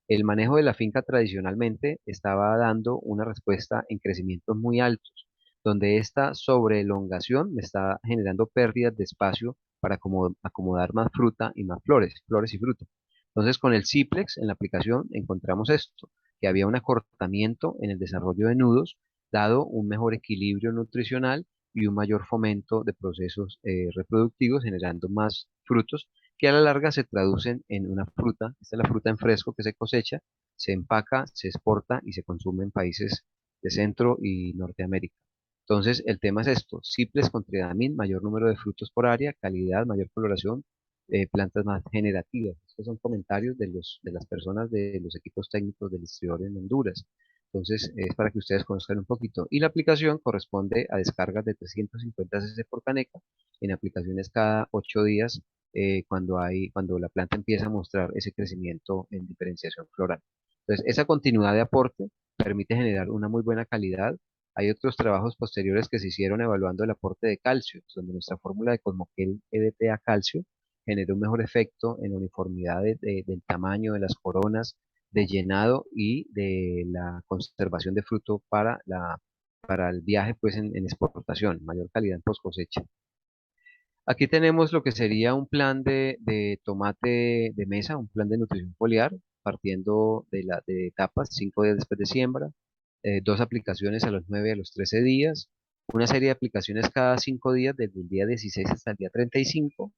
el manejo de la finca tradicionalmente estaba dando una respuesta en crecimientos muy altos, donde esta sobreelongación está generando pérdidas de espacio para acomodar más fruta y más flores y fruta. Entonces, con el Ciplex en la aplicación encontramos esto, que había un acortamiento en el desarrollo de nudos, dado un mejor equilibrio nutricional y un mayor fomento de procesos reproductivos, generando más frutos que a la larga se traducen en una fruta. Esta es la fruta en fresco que se cosecha, se empaca, se exporta y se consume en países de Centro y Norteamérica. Entonces, el tema es esto: cipres con triadamín, mayor número de frutos por área, calidad, mayor coloración, plantas más generativas. Estos son comentarios de las personas de los equipos técnicos del distribuidor en Honduras. Entonces, es para que ustedes conozcan un poquito. Y la aplicación corresponde a descargas de 350 cc por caneca, en aplicaciones cada 8 días, cuando la planta empieza a mostrar ese crecimiento en diferenciación floral. Entonces, esa continuidad de aporte permite generar una muy buena calidad. Hay otros trabajos posteriores que se hicieron evaluando el aporte de calcio, donde nuestra fórmula de Cosmoquel EDTA calcio generó un mejor efecto en la uniformidad del tamaño de las coronas, de llenado y de la conservación de fruto para el viaje pues en exportación, mayor calidad en post cosecha. Aquí tenemos lo que sería un plan de tomate de mesa, un plan de nutrición foliar, partiendo de etapas: 5 días después de siembra, dos aplicaciones a los 9 y a los 13 días, una serie de aplicaciones cada 5 días, desde el día 16 hasta el día 35,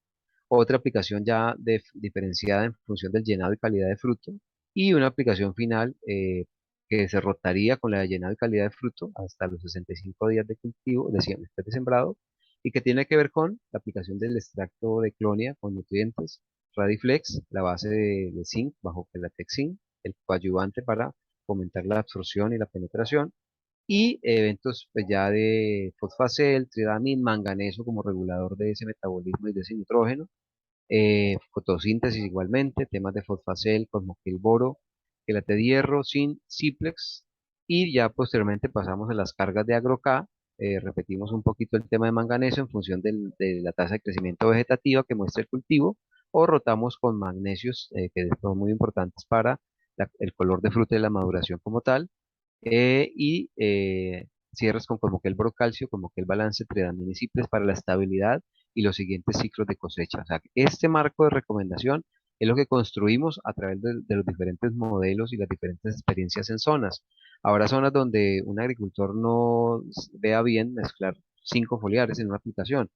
otra aplicación ya diferenciada en función del llenado y calidad de fruto, y una aplicación final que se rotaría con la de llenado y calidad de fruto hasta los 65 días de cultivo, después de sembrado, y que tiene que ver con la aplicación del extracto de clonia con nutrientes, Radiflex, la base de zinc bajo Pelatex zinc, el coadyuvante para fomentar la absorción y la penetración, y eventos pues, ya de fosfacel, tridamin, manganeso como regulador de ese metabolismo y de ese nitrógeno, fotosíntesis igualmente, temas de fosfacel, cosmoquil boro, quelate de hierro, zinc, Ciplex, y ya posteriormente pasamos a las cargas de AgroK. Repetimos un poquito el tema de manganeso en función de la tasa de crecimiento vegetativa que muestra el cultivo, o rotamos con magnesios, que son muy importantes para el color de fruta y la maduración como tal, y cierres con como que el brocalcio, como que el balance entre municipales para la estabilidad y los siguientes ciclos de cosecha. O sea, este marco de recomendación es lo que construimos a través de los diferentes modelos y las diferentes experiencias en zonas. Habrá zonas donde un agricultor no vea bien mezclar 5 foliares en una aplicación,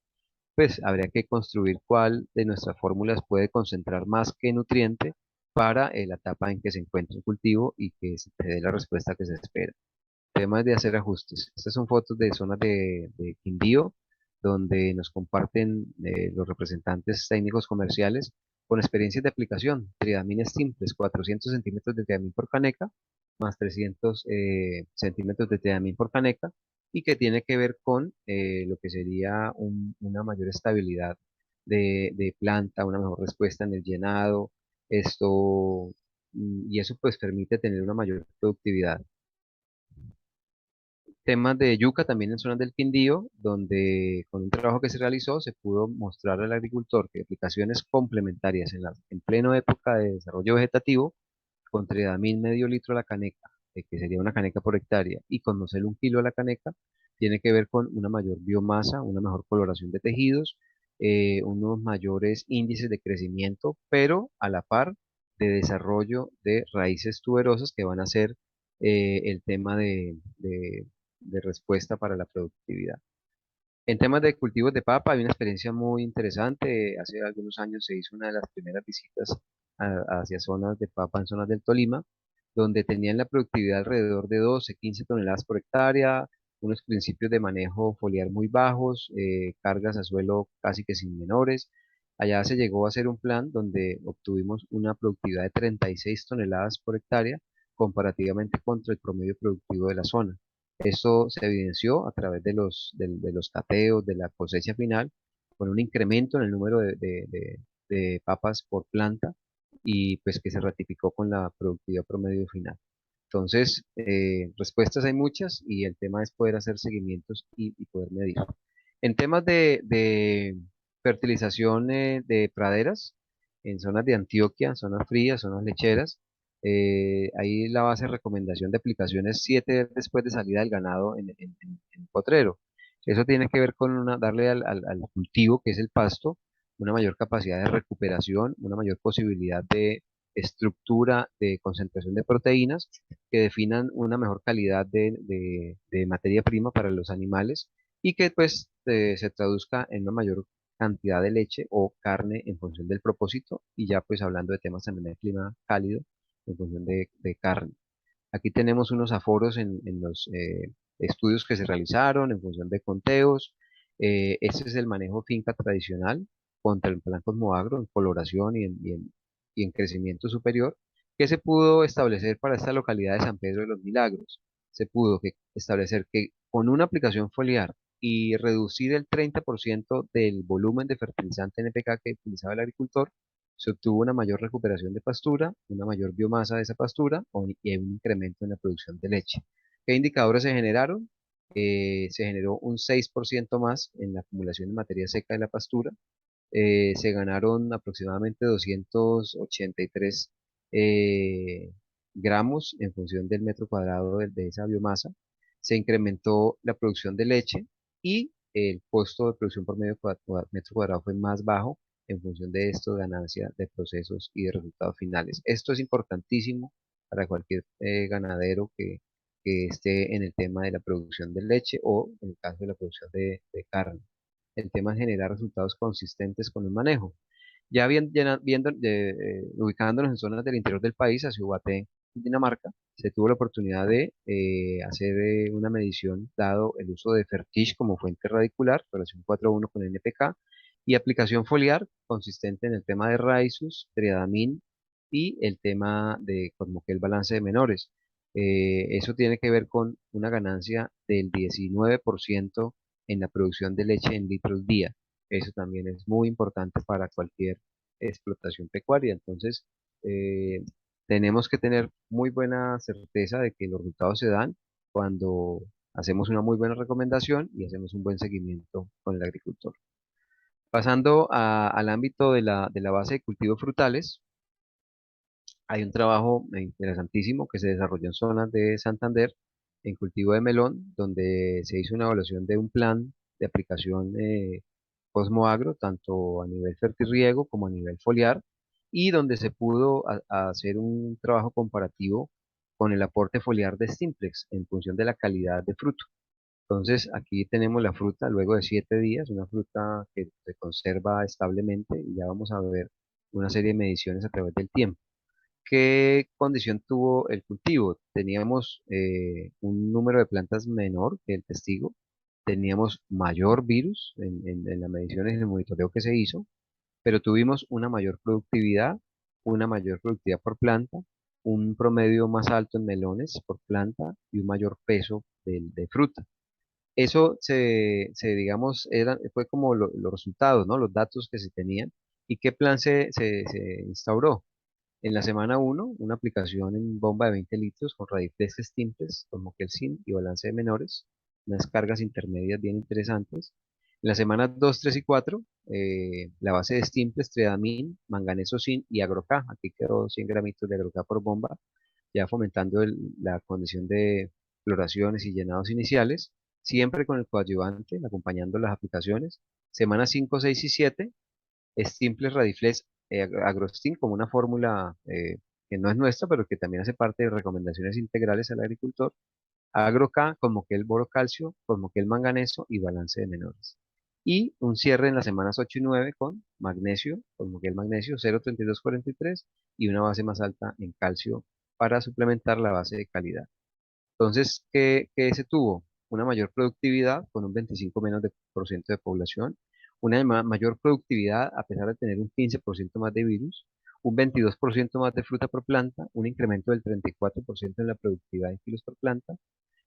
pues habría que construir cuál de nuestras fórmulas puede concentrar más que nutriente para la etapa en que se encuentra el cultivo y que se dé la respuesta que se espera. Temas de hacer ajustes. Estas son fotos de zonas de Quindío, donde nos comparten los representantes técnicos comerciales con experiencias de aplicación. Tridamines simples, 400 centímetros de triamín por caneca, más 300 centímetros de teamín por caneca, y que tiene que ver con lo que sería una mayor estabilidad de planta, una mejor respuesta en el llenado, esto, y eso pues permite tener una mayor productividad. Temas de yuca también en zonas del Quindío, donde con un trabajo que se realizó se pudo mostrar al agricultor que aplicaciones complementarias en pleno época de desarrollo vegetativo, con tridamín medio litro a la caneca, que sería una caneca por hectárea, y con nocel 1 kilo a la caneca, tiene que ver con una mayor biomasa, una mejor coloración de tejidos, unos mayores índices de crecimiento, pero a la par de desarrollo de raíces tuberosas que van a ser el tema de respuesta para la productividad. En temas de cultivos de papa hay una experiencia muy interesante. Hace algunos años se hizo una de las primeras visitas hacia zonas de papa en zonas del Tolima, donde tenían la productividad alrededor de 12, 15 toneladas por hectárea, unos principios de manejo foliar muy bajos, cargas a suelo casi que sin menores. Allá se llegó a hacer un plan donde obtuvimos una productividad de 36 toneladas por hectárea comparativamente contra el promedio productivo de la zona. Esto se evidenció a través de los cateos, de la cosecha final, con un incremento en el número de papas por planta, y pues que se ratificó con la productividad promedio final. Entonces, respuestas hay muchas, y el tema es poder hacer seguimientos y poder medir. En temas de fertilización de praderas, en zonas de Antioquia, zonas frías, zonas lecheras, ahí la base de recomendación de aplicación es 7 días después de salida del ganado en potrero. Eso tiene que ver con darle al cultivo, que es el pasto, una mayor capacidad de recuperación, una mayor posibilidad de estructura, de concentración de proteínas que definan una mejor calidad de materia prima para los animales, y que pues se traduzca en una mayor cantidad de leche o carne en función del propósito, y ya pues hablando de temas también de clima cálido en función de carne. Aquí tenemos unos aforos en los estudios que se realizaron en función de conteos. Este es el manejo finca tradicional contra el plan Cosmoagro en coloración y en crecimiento superior, que se pudo establecer para esta localidad de San Pedro de los Milagros. Se pudo establecer que con una aplicación foliar y reducir el 30% del volumen de fertilizante NPK que utilizaba el agricultor, se obtuvo una mayor recuperación de pastura, una mayor biomasa de esa pastura, y un incremento en la producción de leche. ¿Qué indicadores se generaron? Se generó un 6% más en la acumulación de materia seca de la pastura. Se ganaron aproximadamente 283 gramos en función del metro cuadrado de esa biomasa. Se incrementó la producción de leche, y el costo de producción por metro cuadrado fue más bajo en función de esto, ganancia de procesos y de resultados finales. Esto es importantísimo para cualquier ganadero que esté en el tema de la producción de leche, o en el caso de la producción de carne. El tema es generar resultados consistentes con el manejo. Ya ubicándonos en zonas del interior del país, hacia Ubaté, Dinamarca, se tuvo la oportunidad de hacer una medición dado el uso de Fertig como fuente radicular, relación 4:1 con NPK, y aplicación foliar consistente en el tema de Rhizus, Triadamine y el tema de Cosmoquel balance de menores. Eso tiene que ver con una ganancia del 19% en la producción de leche en litros día. Eso también es muy importante para cualquier explotación pecuaria. Entonces, eh, tenemos que tener muy buena certeza de que los resultados se dan cuando hacemos una muy buena recomendación y hacemos un buen seguimiento con el agricultor. Pasando al ámbito de la base de cultivos frutales, hay un trabajo interesantísimo que se desarrolló en zonas de Santander en cultivo de melón, donde se hizo una evaluación de un plan de aplicación Cosmoagro, tanto a nivel fertirriego como a nivel foliar, y donde se pudo hacer un trabajo comparativo con el aporte foliar de Stimplex en función de la calidad de fruto. Entonces, aquí tenemos la fruta luego de 7 días, una fruta que se conserva establemente, y ya vamos a ver una serie de mediciones a través del tiempo. ¿Qué condición tuvo el cultivo? Teníamos un número de plantas menor que el testigo, teníamos mayor virus en las mediciones y en el monitoreo que se hizo, pero tuvimos una mayor productividad por planta, un promedio más alto en melones por planta y un mayor peso de fruta. Eso digamos, fue como los resultados, ¿no? Los datos que se tenían y qué plan se instauró. En la semana uno, una aplicación en bomba de 20 litros con radiflex simples, como Kelsin y balance de menores, unas cargas intermedias bien interesantes. En la semana 2, 3 y 4, la base de simples, Tredamin, manganeso zinc y agrocá. Aquí quedó 100 gramitos de agrocá por bomba, ya fomentando la condición de floraciones y llenados iniciales, siempre con el coadyuvante, acompañando las aplicaciones. Semana 5, 6 y 7, es simple Radiflex Agrostin como una fórmula que no es nuestra, pero que también hace parte de recomendaciones integrales al agricultor. AgroK, como que el boro calcio, como que el manganeso y balance de menores. Y un cierre en las semanas 8 y 9 con magnesio, como que el magnesio 0,3243 y una base más alta en calcio para suplementar la base de calidad. Entonces, ¿qué se tuvo? Una mayor productividad con un 25 menos por ciento de población, una mayor productividad a pesar de tener un 15% más de virus, un 22% más de fruta por planta, un incremento del 34% en la productividad en kilos por planta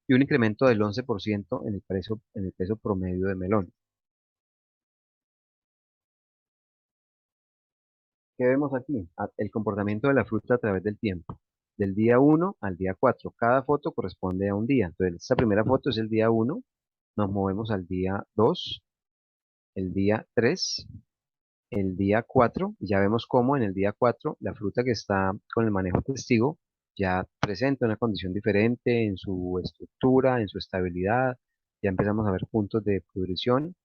y un incremento del 11% en el peso promedio de melón. ¿Qué vemos aquí? El comportamiento de la fruta a través del tiempo. Del día 1 al día 4. Cada foto corresponde a un día. Entonces, esta primera foto es el día 1. Nos movemos al día 2, el día 3, el día 4. Y ya vemos cómo en el día 4 la fruta que está con el manejo testigo ya presenta una condición diferente en su estructura, en su estabilidad. Ya empezamos a ver puntos de pudrición.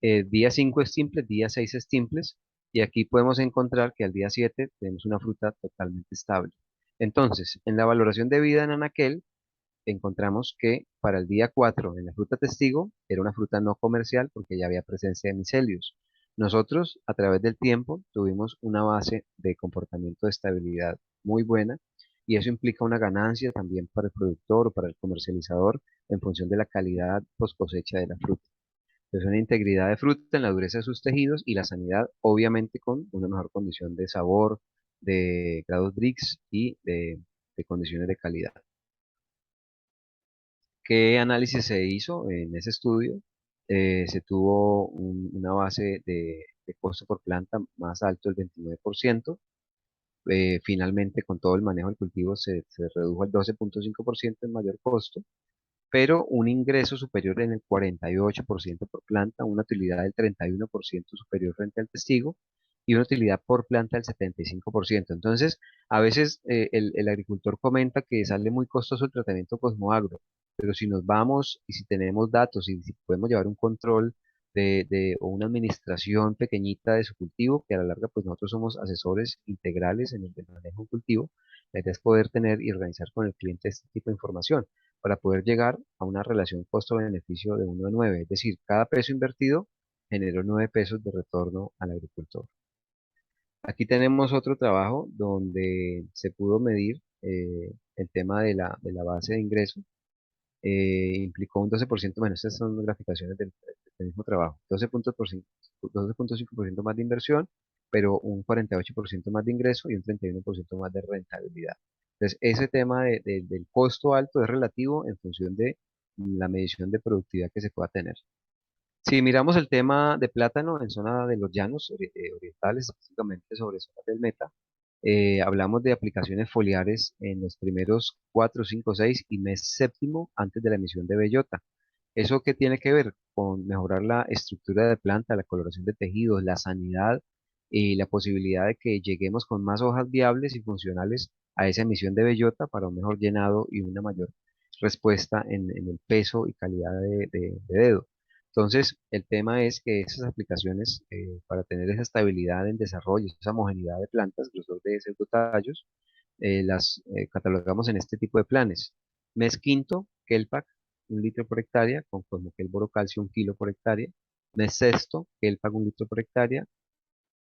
Día 5 es simple, día 6 es simples, y aquí podemos encontrar que al día 7 tenemos una fruta totalmente estable. Entonces, en la valoración de vida en anaquel, encontramos que para el día 4 en la fruta testigo era una fruta no comercial porque ya había presencia de micelios. Nosotros, a través del tiempo, tuvimos una base de comportamiento de estabilidad muy buena y eso implica una ganancia también para el productor o para el comercializador en función de la calidad post cosecha de la fruta. Es una integridad de fruta en la dureza de sus tejidos y la sanidad, obviamente, con una mejor condición de sabor, de grados Brix y de condiciones de calidad. ¿Qué análisis se hizo en ese estudio? Se tuvo una base de costo por planta más alto del 29%. Finalmente, con todo el manejo del cultivo, se redujo al 12,5% en mayor costo, pero un ingreso superior en el 48% por planta, una utilidad del 31% superior frente al testigo y una utilidad por planta del 75%. Entonces, a veces el agricultor comenta que sale muy costoso el tratamiento Cosmoagro, pero si nos vamos y si tenemos datos y si podemos llevar un control o una administración pequeñita de su cultivo, que a la larga pues nosotros somos asesores integrales en el manejo de cultivo, la idea es poder tener y organizar con el cliente este tipo de información para poder llegar a una relación costo-beneficio de 1 a 9, es decir, cada peso invertido generó 9 pesos de retorno al agricultor. Aquí tenemos otro trabajo donde se pudo medir el tema de la base de ingreso. Implicó un 12% menos, estas son graficaciones del mismo trabajo, 12,5% más de inversión, pero un 48% más de ingreso y un 31% más de rentabilidad. Entonces, ese tema del costo alto es relativo en función de la medición de productividad que se pueda tener. Si miramos el tema de plátano en zona de los llanos orientales, específicamente sobre zonas del Meta, hablamos de aplicaciones foliares en los primeros 4, 5, 6 y mes séptimo antes de la emisión de bellota. ¿Eso qué tiene que ver? Con mejorar la estructura de planta, la coloración de tejidos, la sanidad y la posibilidad de que lleguemos con más hojas viables y funcionales a esa emisión de bellota para un mejor llenado y una mayor respuesta en el peso y calidad de dedo. Entonces, el tema es que esas aplicaciones, para tener esa estabilidad en desarrollo, esa homogeneidad de plantas, grosor de pseudotallos, las catalogamos en este tipo de planes. Mes quinto, Kelpac, 1 litro por hectárea, con Cosmoquel Borocalcio 1 kilo por hectárea. Mes sexto, Kelpac 1 litro por hectárea,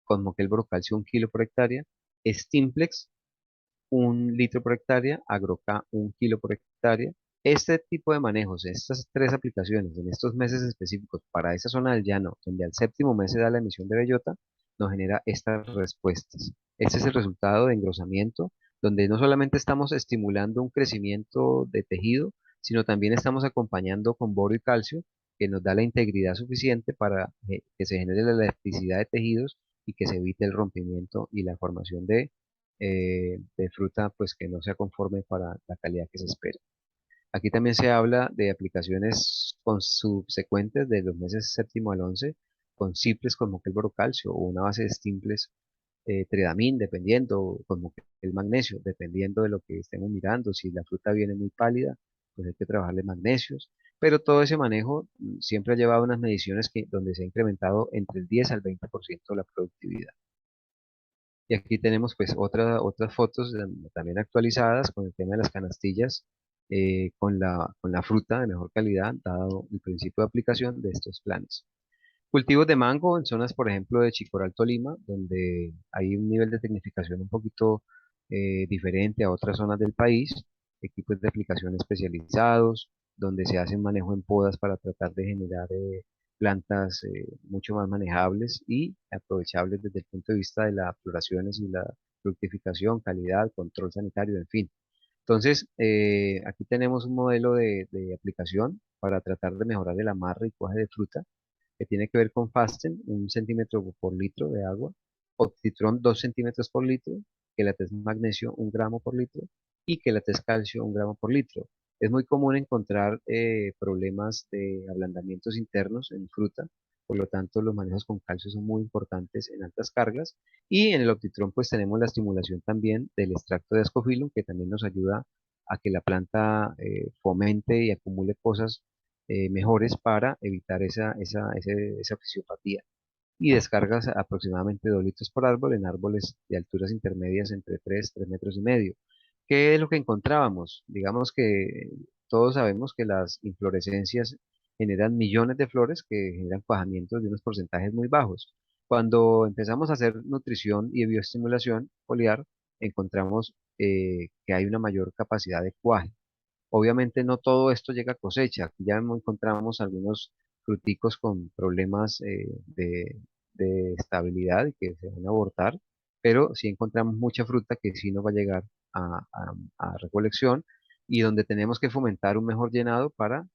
Cosmoquel Borocalcio 1 kilo por hectárea. Stimplex, 1 litro por hectárea, AgroK 1 kilo por hectárea. Este tipo de manejos, estas tres aplicaciones en estos meses específicos para esa zona del llano, donde al séptimo mes se da la emisión de bellota, nos genera estas respuestas. Este es el resultado de engrosamiento, donde no solamente estamos estimulando un crecimiento de tejido, sino también estamos acompañando con boro y calcio, que nos da la integridad suficiente para que se genere la elasticidad de tejidos y que se evite el rompimiento y la formación de fruta pues que no sea conforme para la calidad que se espera. Aquí también se habla de aplicaciones con subsecuentes de los meses séptimo al 11 con simples como que el borocalcio o una base de simples tridamín, dependiendo, como que el magnesio, dependiendo de lo que estemos mirando. Si la fruta viene muy pálida, pues hay que trabajarle magnesios. Pero todo ese manejo siempre ha llevado unas mediciones donde se ha incrementado entre el 10 al 20% la productividad. Y aquí tenemos pues otras fotos también actualizadas con el tema de las canastillas con la fruta de mejor calidad, dado el principio de aplicación de estos planes. Cultivos de mango en zonas, por ejemplo, de Chicoral, Tolima, donde hay un nivel de tecnificación un poquito diferente a otras zonas del país, equipos de aplicación especializados, donde se hace un manejo en podas para tratar de generar plantas mucho más manejables y aprovechables desde el punto de vista de las floraciones y la fructificación, calidad, control sanitario, en fin. Entonces, aquí tenemos un modelo de aplicación para tratar de mejorar el amarre y cuaje de fruta que tiene que ver con Fasten, 1 centímetro por litro de agua, Optitron 2 centímetros por litro, Quelatex magnesio 1 gramo por litro y Quelatex calcio 1 gramo por litro. Es muy común encontrar problemas de ablandamientos internos en fruta, por lo tanto los manejos con calcio son muy importantes en altas cargas y en el Optitron pues tenemos la estimulación también del extracto de Ascophyllum que también nos ayuda a que la planta fomente y acumule cosas mejores para evitar esa fisiopatía. Y descargas aproximadamente 2 litros por árbol en árboles de alturas intermedias entre 3 metros y medio. ¿Qué es lo que encontrábamos? Digamos que todos sabemos que las inflorescencias generan millones de flores que generan cuajamientos de unos porcentajes muy bajos. Cuando empezamos a hacer nutrición y bioestimulación foliar, encontramos que hay una mayor capacidad de cuaje. Obviamente no todo esto llega a cosecha. Aquí ya encontramos algunos fruticos con problemas de estabilidad y que se van a abortar, pero sí encontramos mucha fruta que sí nos va a llegar a recolección y donde tenemos que fomentar un mejor llenado para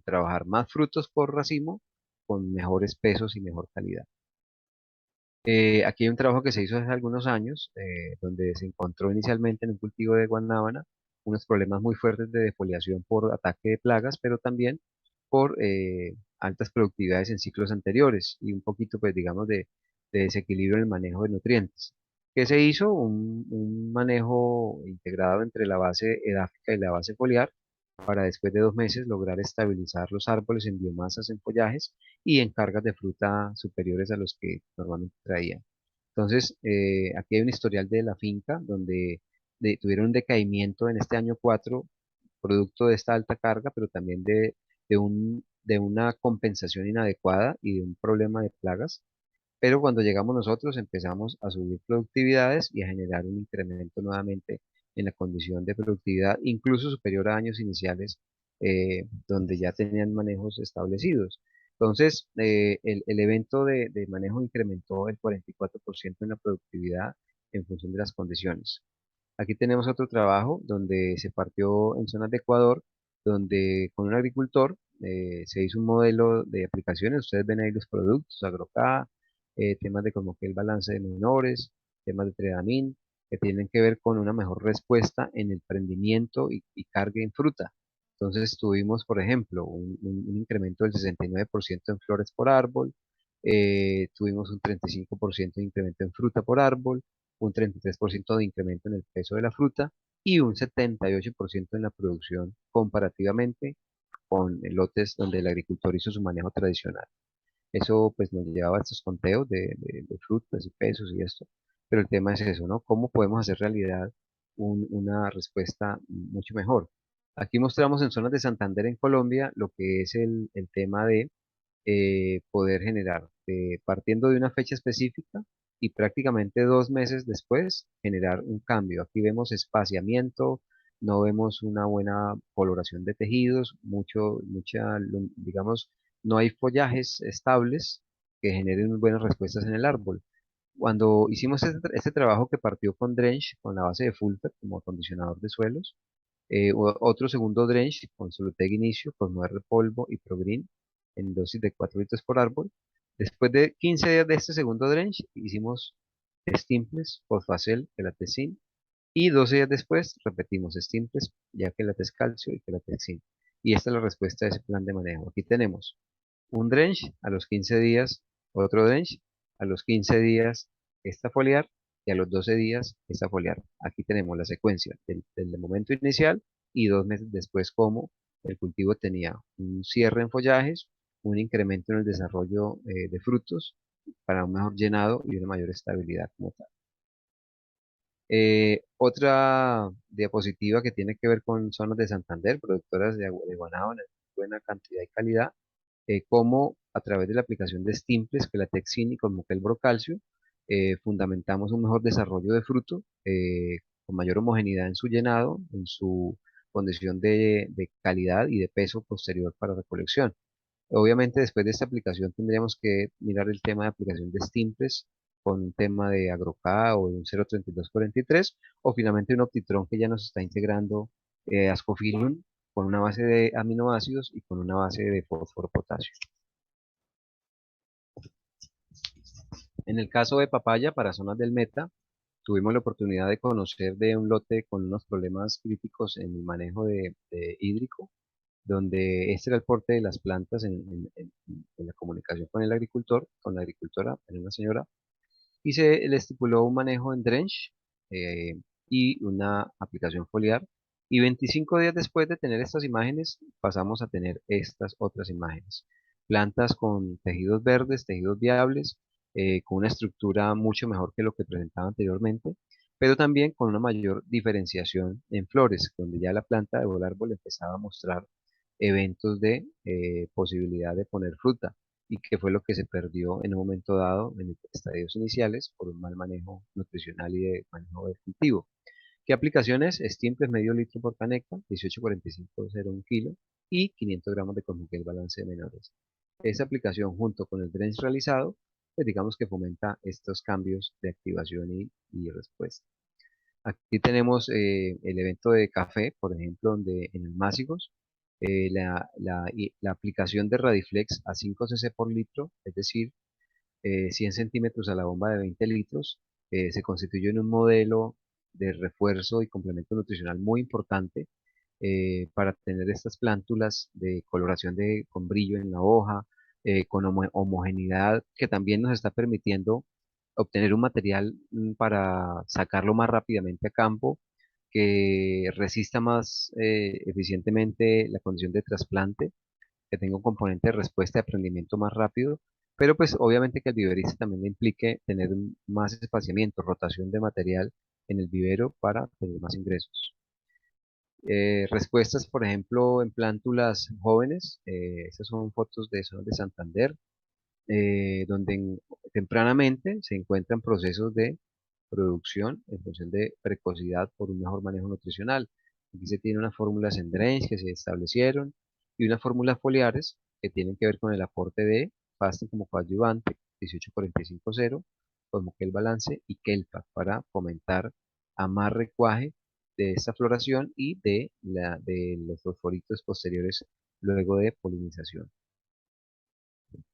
trabajar más frutos por racimo con mejores pesos y mejor calidad. Aquí hay un trabajo que se hizo hace algunos años, donde se encontró inicialmente en un cultivo de guanábana unos problemas muy fuertes de defoliación por ataque de plagas, pero también por altas productividades en ciclos anteriores y un poquito, pues digamos, de desequilibrio en el manejo de nutrientes. ¿Qué se hizo? Un manejo integrado entre la base edáfica y la base foliar para después de 2 meses lograr estabilizar los árboles en biomasas en follajes y en cargas de fruta superiores a los que normalmente traían. Entonces, aquí hay un historial de la finca donde tuvieron un decaimiento en este año 4 producto de esta alta carga, pero también de una compensación inadecuada y de un problema de plagas. Pero cuando llegamos nosotros empezamos a subir productividades y a generar un incremento nuevamente en la condición de productividad, incluso superior a años iniciales donde ya tenían manejos establecidos. Entonces, el evento de manejo incrementó el 44% en la productividad en función de las condiciones. Aquí tenemos otro trabajo donde se partió en zonas de Ecuador, donde con un agricultor se hizo un modelo de aplicaciones. Ustedes ven ahí los productos, AgroK, temas de como que el balance de menores, temas de Tredamín, que tienen que ver con una mejor respuesta en el prendimiento y carga en fruta. Entonces tuvimos, por ejemplo, un incremento del 69% en flores por árbol, tuvimos un 35% de incremento en fruta por árbol, un 33% de incremento en el peso de la fruta y un 78% en la producción comparativamente con lotes donde el agricultor hizo su manejo tradicional. Eso pues nos llevaba a estos conteos de frutas y pesos y esto. Pero el tema es eso, ¿no? ¿Cómo podemos hacer realidad una respuesta mucho mejor? Aquí mostramos en zonas de Santander en Colombia lo que es el tema de poder generar, partiendo de una fecha específica y prácticamente 2 meses después, generar un cambio. Aquí vemos espaciamiento, no vemos una buena coloración de tejidos, digamos, no hay follajes estables que generen buenas respuestas en el árbol. Cuando hicimos este trabajo que partió con Drench, con la base de Fulfer como acondicionador de suelos, otro segundo drench con Solutec Inicio, con R polvo y Progreen en dosis de 4 litros por árbol. Después de 15 días de este segundo drench, hicimos Stimples, Fosfacel, Gelatecin y 12 días después repetimos Stimples, ya que Gelatex Calcio y Gelatexin. Y esta es la respuesta de ese plan de manejo. Aquí tenemos un drench a los 15 días, otro drench a los 15 días, esta foliar y a los 12 días esta foliar. Aquí tenemos la secuencia del momento inicial y 2 meses después cómo el cultivo tenía un cierre en follajes, un incremento en el desarrollo de frutos para un mejor llenado y una mayor estabilidad como tal. Otra diapositiva que tiene que ver con zonas de Santander, productoras de guanábana en buena cantidad y calidad, cómo a través de la aplicación de Stimples, que la Texin y con Moquel Brocalcio, fundamentamos un mejor desarrollo de fruto, con mayor homogeneidad en su llenado, en su condición de calidad y de peso posterior para recolección. Obviamente después de esta aplicación tendríamos que mirar el tema de aplicación de Stimples con un tema de AgroK o de un 0,3243 o finalmente un Optitron que ya nos está integrando Ascofilum con una base de aminoácidos y con una base de fósforo potasio. En el caso de papaya para zonas del Meta, tuvimos la oportunidad de conocer de un lote con unos problemas críticos en el manejo de hídrico, donde este era el porte de las plantas en la comunicación con el agricultor, con la agricultora, era una señora, y se le estipuló un manejo en drench eh, y una aplicación foliar. Y 25 días después de tener estas imágenes, pasamos a tener estas otras imágenes. Plantas con tejidos verdes, tejidos viables, con una estructura mucho mejor que lo que presentaba anteriormente, pero también con una mayor diferenciación en flores, donde ya la planta o el árbol empezaba a mostrar eventos de posibilidad de poner fruta y que fue lo que se perdió en un momento dado en los estadios iniciales por un mal manejo nutricional y de manejo del cultivo. ¿Qué aplicaciones? Stimples medio litro por caneca, 18,45 un kilo y 500 gramos de Cosmogel balance de menores. Esa aplicación junto con el drench realizado, pues digamos que fomenta estos cambios de activación y respuesta. Aquí tenemos el evento de café, por ejemplo, donde en el Másigos la aplicación de Radiflex a 5 cc por litro, es decir, 100 centímetros a la bomba de 20 litros, se constituyó en un modelo de refuerzo y complemento nutricional muy importante para tener estas plántulas de coloración con brillo en la hoja, con homogeneidad, que también nos está permitiendo obtener un material para sacarlo más rápidamente a campo, que resista más eficientemente la condición de trasplante, que tenga un componente de respuesta y aprendimiento más rápido, pero pues obviamente que el viverista también le implique tener más espaciamiento, rotación de material en el vivero para tener más ingresos. Respuestas, por ejemplo, en plántulas jóvenes, estas son fotos de zonas de Santander, donde tempranamente se encuentran procesos de producción en función de precocidad por un mejor manejo nutricional. Aquí se tiene unas fórmulas en Drench que se establecieron y unas fórmulas foliares que tienen que ver con el aporte de fasting como coadyuvante, 18,45,0, Cosmoquel Balance y Kelpa para fomentar a más recuaje de esta floración y de los fosforitos posteriores luego de polinización.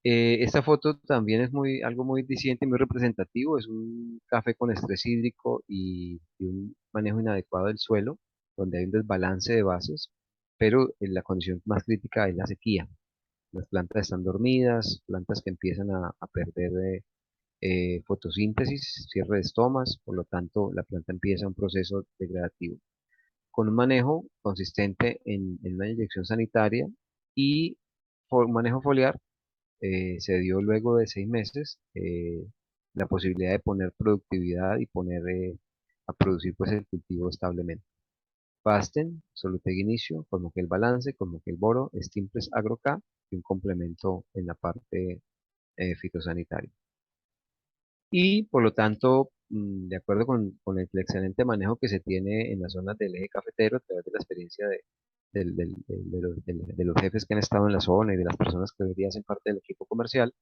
Esta foto también es algo muy diciente y muy representativo. Es un café con estrés hídrico y un manejo inadecuado del suelo, donde hay un desbalance de bases, pero la condición más crítica es la sequía. Las plantas están dormidas, plantas que empiezan a perder fotosíntesis, cierre de estomas, por lo tanto la planta empieza un proceso degradativo. Con un manejo consistente en una inyección sanitaria y un manejo foliar, se dio luego de 6 meses la posibilidad de poner productividad y poner a producir pues el cultivo establemente. Pasten, Solutec Inicio, Cosmoquel Balance, Cosmoquel Boro, Stimples AgroK y un complemento en la parte fitosanitaria. Y por lo tanto, de acuerdo con el excelente manejo que se tiene en las zonas del eje cafetero, a través de la experiencia de los jefes que han estado en la zona y de las personas que hoy día hacen parte del equipo comercial,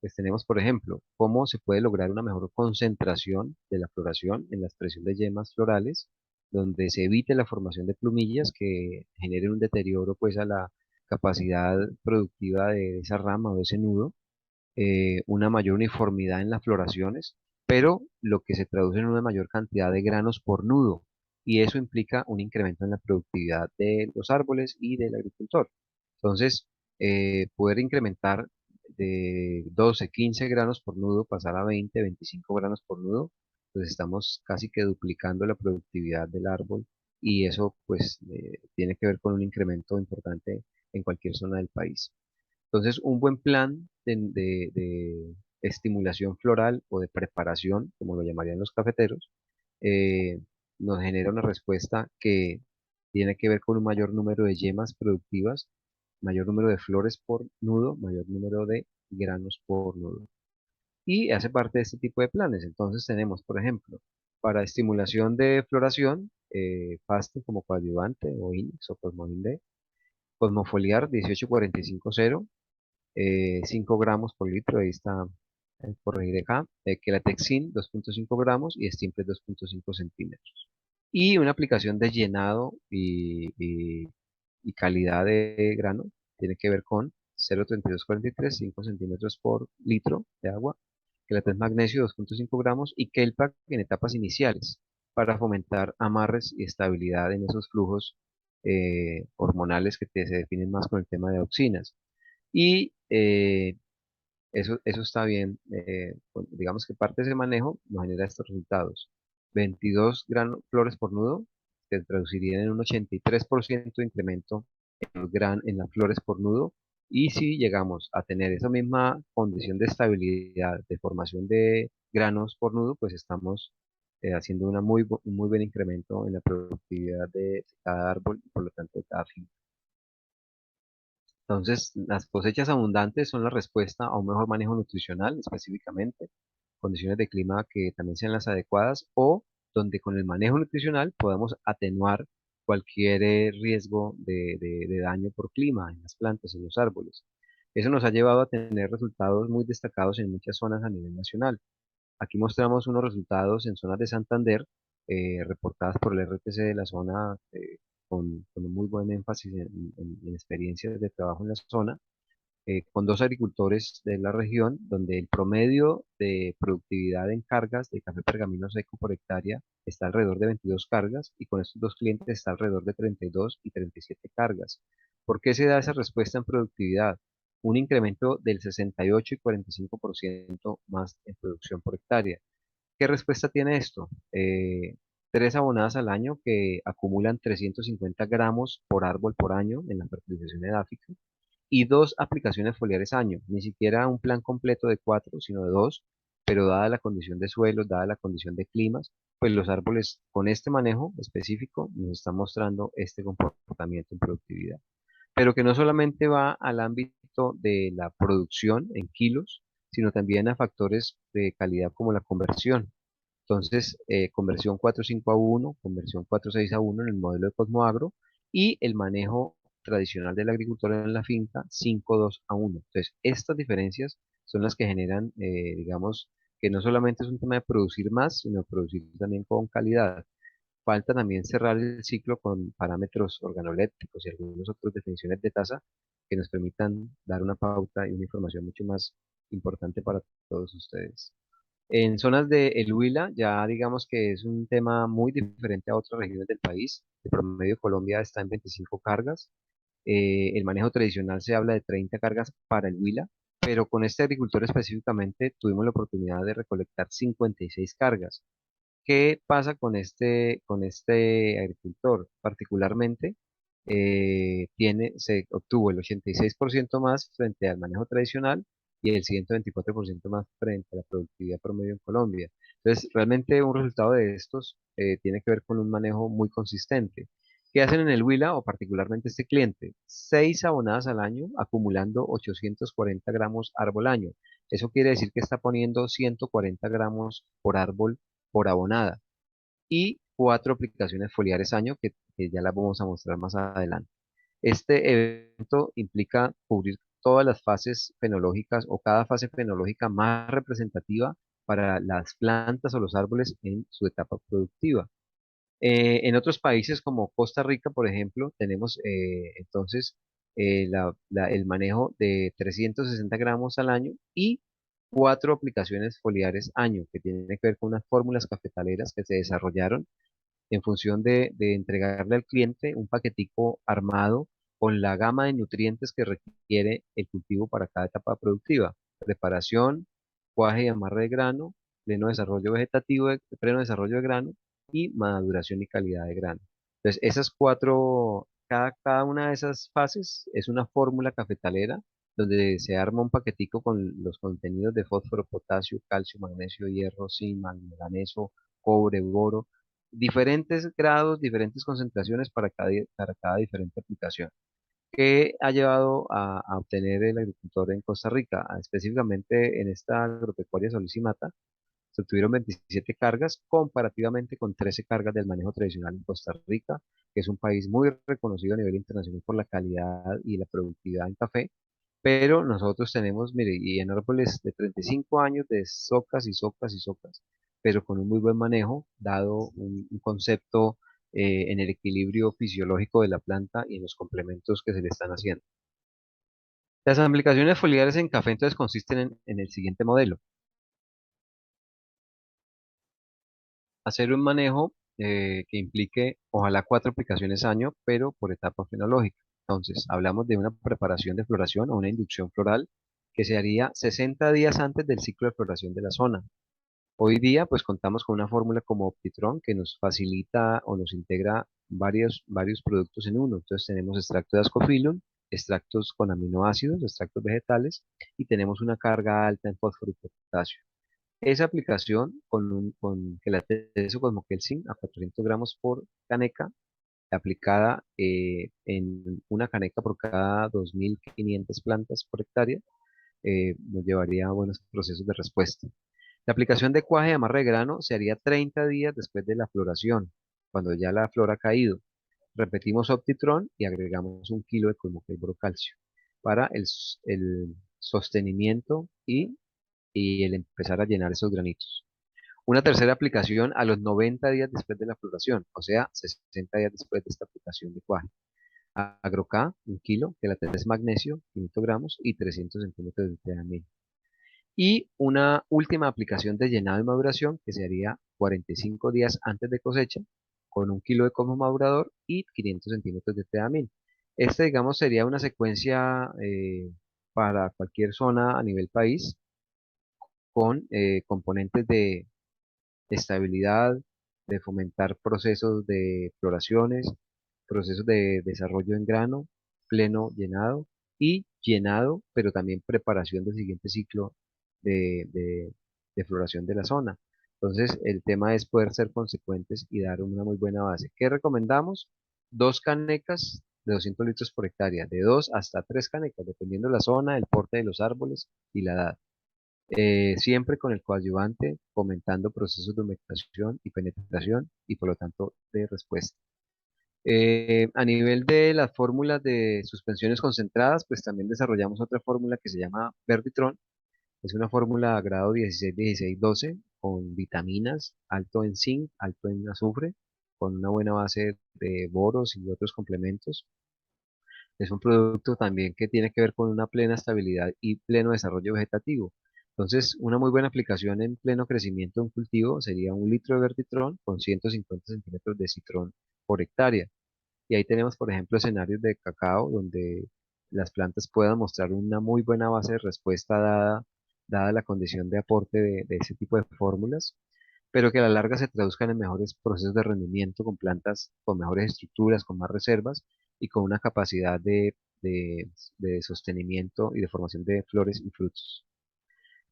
pues tenemos, por ejemplo, cómo se puede lograr una mejor concentración de la floración en la expresión de yemas florales, donde se evite la formación de plumillas que generen un deterioro pues a la capacidad productiva de esa rama o de ese nudo, una mayor uniformidad en las floraciones, pero lo que se traduce en una mayor cantidad de granos por nudo, y eso implica un incremento en la productividad de los árboles y del agricultor. Entonces, poder incrementar de 12, 15 granos por nudo, pasar a 20, 25 granos por nudo, pues estamos casi que duplicando la productividad del árbol y eso pues tiene que ver con un incremento importante en cualquier zona del país. Entonces, un buen plan de estimulación floral o de preparación, como lo llamarían los cafeteros, eh, nos genera una respuesta que tiene que ver con un mayor número de yemas productivas, mayor número de flores por nudo, mayor número de granos por nudo. Y hace parte de este tipo de planes. Entonces tenemos, por ejemplo, para estimulación de floración, pasto como coadyuvante o Inix o Cosmoin D, Cosmofoliar 18450, 5 gramos por litro, ahí está corregir acá, Quelatexin 2.5 gramos y Stimpret 2.5 centímetros. Y una aplicación de llenado y calidad de grano tiene que ver con 0,3243, 5 centímetros por litro de agua, Quelatex magnesio 2.5 gramos y Kelpak en etapas iniciales para fomentar amarres y estabilidad en esos flujos hormonales que se definen más con el tema de auxinas. Y eso está bien. Digamos que parte de ese manejo nos genera estos resultados. 22 flores por nudo, que traducirían en un 83% de incremento en las flores por nudo. Y si llegamos a tener esa misma condición de estabilidad, de formación de granos por nudo, pues estamos haciendo un muy buen incremento en la productividad de cada árbol y por lo tanto de cada finca. Entonces, las cosechas abundantes son la respuesta a un mejor manejo nutricional específicamente, condiciones de clima que también sean las adecuadas o donde con el manejo nutricional podamos atenuar cualquier riesgo de daño por clima en las plantas, en los árboles. Eso nos ha llevado a tener resultados muy destacados en muchas zonas a nivel nacional. Aquí mostramos unos resultados en zonas de Santander, reportadas por el RTC de la zona, con un muy buen énfasis en experiencias de trabajo en la zona, con dos agricultores de la región, donde el promedio de productividad en cargas de café pergamino seco por hectárea está alrededor de 22 cargas y con estos dos clientes está alrededor de 32 y 37 cargas. ¿Por qué se da esa respuesta en productividad? Un incremento del 68 y 45% más en producción por hectárea. ¿Qué respuesta tiene esto? Tres abonadas al año que acumulan 350 gramos por árbol por año en la fertilización edáfica y dos aplicaciones foliares año, ni siquiera un plan completo de cuatro, sino de dos, pero dada la condición de suelos, dada la condición de climas, pues los árboles con este manejo específico nos están mostrando este comportamiento en productividad, pero que no solamente va al ámbito de la producción en kilos, sino también a factores de calidad como la conversión. Entonces, conversión 4:5 a 1, conversión 4:6 a 1 en el modelo de Cosmoagro y el manejo tradicional del agricultor en la finca 5:2 a 1. Entonces, estas diferencias son las que generan, digamos, que no solamente es un tema de producir más, sino producir también con calidad. Falta también cerrar el ciclo con parámetros organolépticos y algunas otras definiciones de tasa que nos permitan dar una pauta y una información mucho más importante para todos ustedes. En zonas de El Huila, ya digamos que es un tema muy diferente a otras regiones del país. El promedio de Colombia está en 25 cargas. El manejo tradicional se habla de 30 cargas para el Huila, pero con este agricultor específicamente tuvimos la oportunidad de recolectar 56 cargas. ¿Qué pasa con este agricultor? Particularmente, se obtuvo el 86% más frente al manejo tradicional y el 124% más frente a la productividad promedio en Colombia. Entonces, realmente un resultado de estos tiene que ver con un manejo muy consistente. ¿Qué hacen en el Huila o particularmente este cliente? 6 abonadas al año, acumulando 840 gramos árbol año. Eso quiere decir que está poniendo 140 gramos por árbol por abonada y cuatro aplicaciones foliares año que ya las vamos a mostrar más adelante. Este evento implica cubrir todas las fases fenológicas o cada fase fenológica más representativa para las plantas o los árboles en su etapa productiva. En otros países como Costa Rica, por ejemplo, tenemos entonces el manejo de 360 gramos al año y 4 aplicaciones foliares año, que tienen que ver con unas fórmulas cafetaleras que se desarrollaron en función de entregarle al cliente un paquetico armado con la gama de nutrientes que requiere el cultivo para cada etapa productiva. Preparación, cuaje y amarre de grano, pleno desarrollo de grano y maduración y calidad de grano. Entonces, esas cuatro, cada una de esas fases es una fórmula cafetalera donde se arma un paquetico con los contenidos de fósforo, potasio, calcio, magnesio, hierro, zinc, manganeso, cobre, boro, diferentes grados, diferentes concentraciones para cada diferente aplicación. ¿Qué ha llevado a obtener el agricultor en Costa Rica? Específicamente en esta agropecuaria Solicimata, se obtuvieron 27 cargas comparativamente con 13 cargas del manejo tradicional en Costa Rica, que es un país muy reconocido a nivel internacional por la calidad y la productividad en café. Pero nosotros tenemos, mire, y en árboles de 35 años de socas y socas y socas, pero con un muy buen manejo, dado un concepto en el equilibrio fisiológico de la planta y en los complementos que se le están haciendo. Las aplicaciones foliares en café entonces consisten en el siguiente modelo. Hacer un manejo que implique ojalá 4 aplicaciones año, pero por etapa fenológica. Entonces, hablamos de una preparación de floración o una inducción floral que se haría 60 días antes del ciclo de floración de la zona. Hoy día, pues contamos con una fórmula como Optitron que nos facilita o nos integra varios productos en uno. Entonces, tenemos extracto de ascophyllum, extractos con aminoácidos, extractos vegetales y tenemos una carga alta en fósforo y potasio. Esa aplicación con gelateso cosmoquelcin a 400 gramos por caneca, aplicada en una caneca por cada 2.500 plantas por hectárea, nos llevaría a buenos procesos de respuesta. La aplicación de cuaje de amarre de grano se haría 30 días después de la floración, cuando ya la flor ha caído. Repetimos Optitron y agregamos 1 kilo de cosmoquel calcio para el sostenimiento y el empezar a llenar esos granitos. Una tercera aplicación a los 90 días después de la floración, o sea, 60 días después de esta aplicación de cuaje. Agro-K, 1 kilo, gelatina magnesio, 500 gramos y 300 centímetros de teamina. Y una última aplicación de llenado y maduración que se haría 45 días antes de cosecha, con 1 kilo de como madurador y 500 centímetros de teamina. Esta, digamos, sería una secuencia para cualquier zona a nivel país con componentes de estabilidad, de fomentar procesos de floraciones, procesos de desarrollo en grano, pleno llenado y llenado, pero también preparación del siguiente ciclo de, de, de floración de la zona. Entonces, el tema es poder ser consecuentes y dar una muy buena base. ¿Qué recomendamos? 2 canecas de 200 litros por hectárea, de 2 hasta 3 canecas, dependiendo de la zona, el porte de los árboles y la edad, siempre con el coadyuvante fomentando procesos de humectación y penetración y por lo tanto de respuesta. A nivel de las fórmulas de suspensiones concentradas, pues también desarrollamos otra fórmula que se llama Verditron. Es una fórmula grado 16, 16, 12 con vitaminas, alto en zinc, alto en azufre, con una buena base de boros y otros complementos. Es un producto también que tiene que ver con una plena estabilidad y pleno desarrollo vegetativo. Entonces, una muy buena aplicación en pleno crecimiento de un cultivo sería 1 litro de Vertitrón con 150 centímetros de citrón por hectárea. Y ahí tenemos, por ejemplo, escenarios de cacao donde las plantas puedan mostrar una muy buena base de respuesta dada la condición de aporte de ese tipo de fórmulas, pero que a la larga se traduzcan en mejores procesos de rendimiento con plantas con mejores estructuras, con más reservas y con una capacidad de, de sostenimiento y de formación de flores y frutos.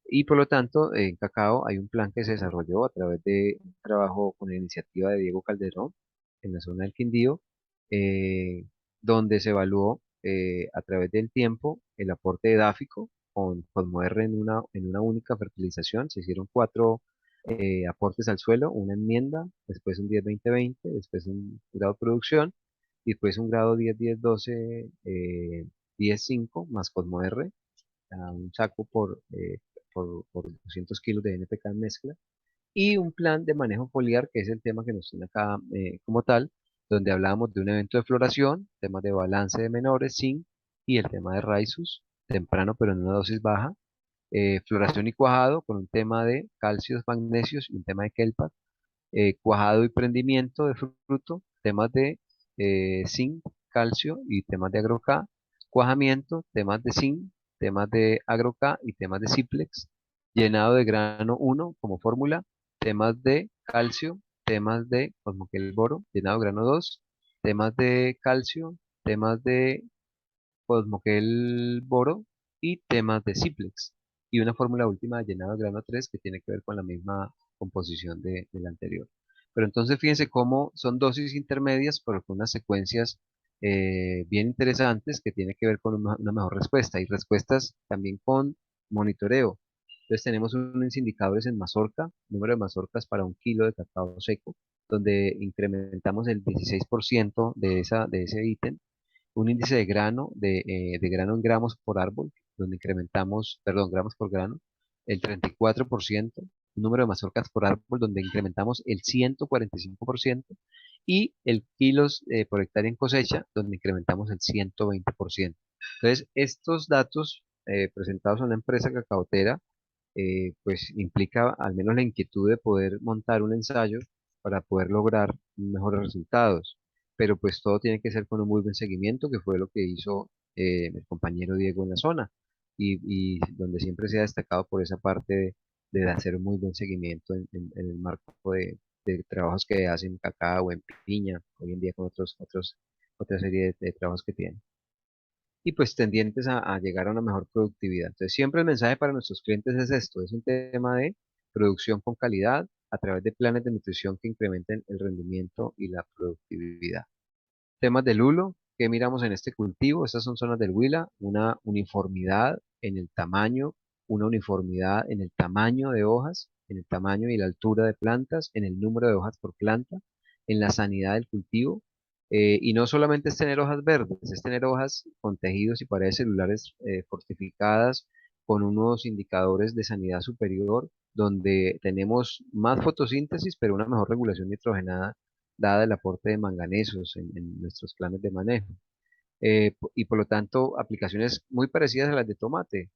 Y por lo tanto, en cacao hay un plan que se desarrolló a través de un trabajo con la iniciativa de Diego Calderón en la zona del Quindío, eh, donde se evaluó a través del tiempo el aporte edáfico con mujer en una única fertilización. Se hicieron 4 aportes al suelo, una enmienda, después un 10-20-20, después un grado de producción y después un grado 10-10-12 10,5 más Cosmo R, a un saco por 200 kilos de NPK en mezcla, y un plan de manejo foliar, que es el tema que nos tiene acá como tal, donde hablábamos de un evento de floración, temas de balance de menores, zinc, y el tema de Rhizus, temprano pero en una dosis baja, floración y cuajado con un tema de calcios, magnesios y un tema de kelpa, cuajado y prendimiento de fruto, temas de zinc, calcio y temas de agro-K, cuajamiento, temas de zinc, temas de agro-K y temas de Ciplex, llenado de grano 1 como fórmula, temas de calcio, temas de Osmoquel Boro, llenado de grano 2, temas de calcio, temas de Osmoquel Boro y temas de Ciplex. Y una fórmula última de llenado de grano 3 que tiene que ver con la misma composición de la anterior. Pero entonces fíjense cómo son dosis intermedias, pero con unas secuencias bien interesantes que tiene que ver con una mejor respuesta y respuestas también con monitoreo. Entonces tenemos unos indicadores en mazorca, número de mazorcas para 1 kilo de cacao seco, donde incrementamos el 16% de ese ítem, un índice de grano en gramos por árbol, donde incrementamos, perdón, gramos por grano, el 34%, un número de mazorcas por árbol, donde incrementamos el 145%, y el kilos por hectárea en cosecha, donde incrementamos el 120%. Entonces, estos datos presentados a una empresa cacaotera, pues implica al menos la inquietud de poder montar un ensayo para poder lograr mejores resultados. Pero pues todo tiene que ser con un muy buen seguimiento, que fue lo que hizo el compañero Diego en la zona, y donde siempre se ha destacado por esa parte de hacer un muy buen seguimiento en el marco de trabajos que hacen en cacao, en piña, hoy en día con otra serie de trabajos que tienen y pues tendientes a llegar a una mejor productividad. Entonces, siempre el mensaje para nuestros clientes es esto, es un tema de producción con calidad a través de planes de nutrición que incrementen el rendimiento y la productividad. Temas del hulo, ¿qué miramos en este cultivo? Estas son zonas del Huila, una uniformidad en el tamaño, una uniformidad en el tamaño de hojas, en el tamaño y la altura de plantas, en el número de hojas por planta, en la sanidad del cultivo. Y no solamente es tener hojas verdes, es tener hojas con tejidos y paredes celulares fortificadas, con unos indicadores de sanidad superior, donde tenemos más fotosíntesis, pero una mejor regulación nitrogenada dada el aporte de manganesos en nuestros planes de manejo. Y por lo tanto, aplicaciones muy parecidas a las de tomate.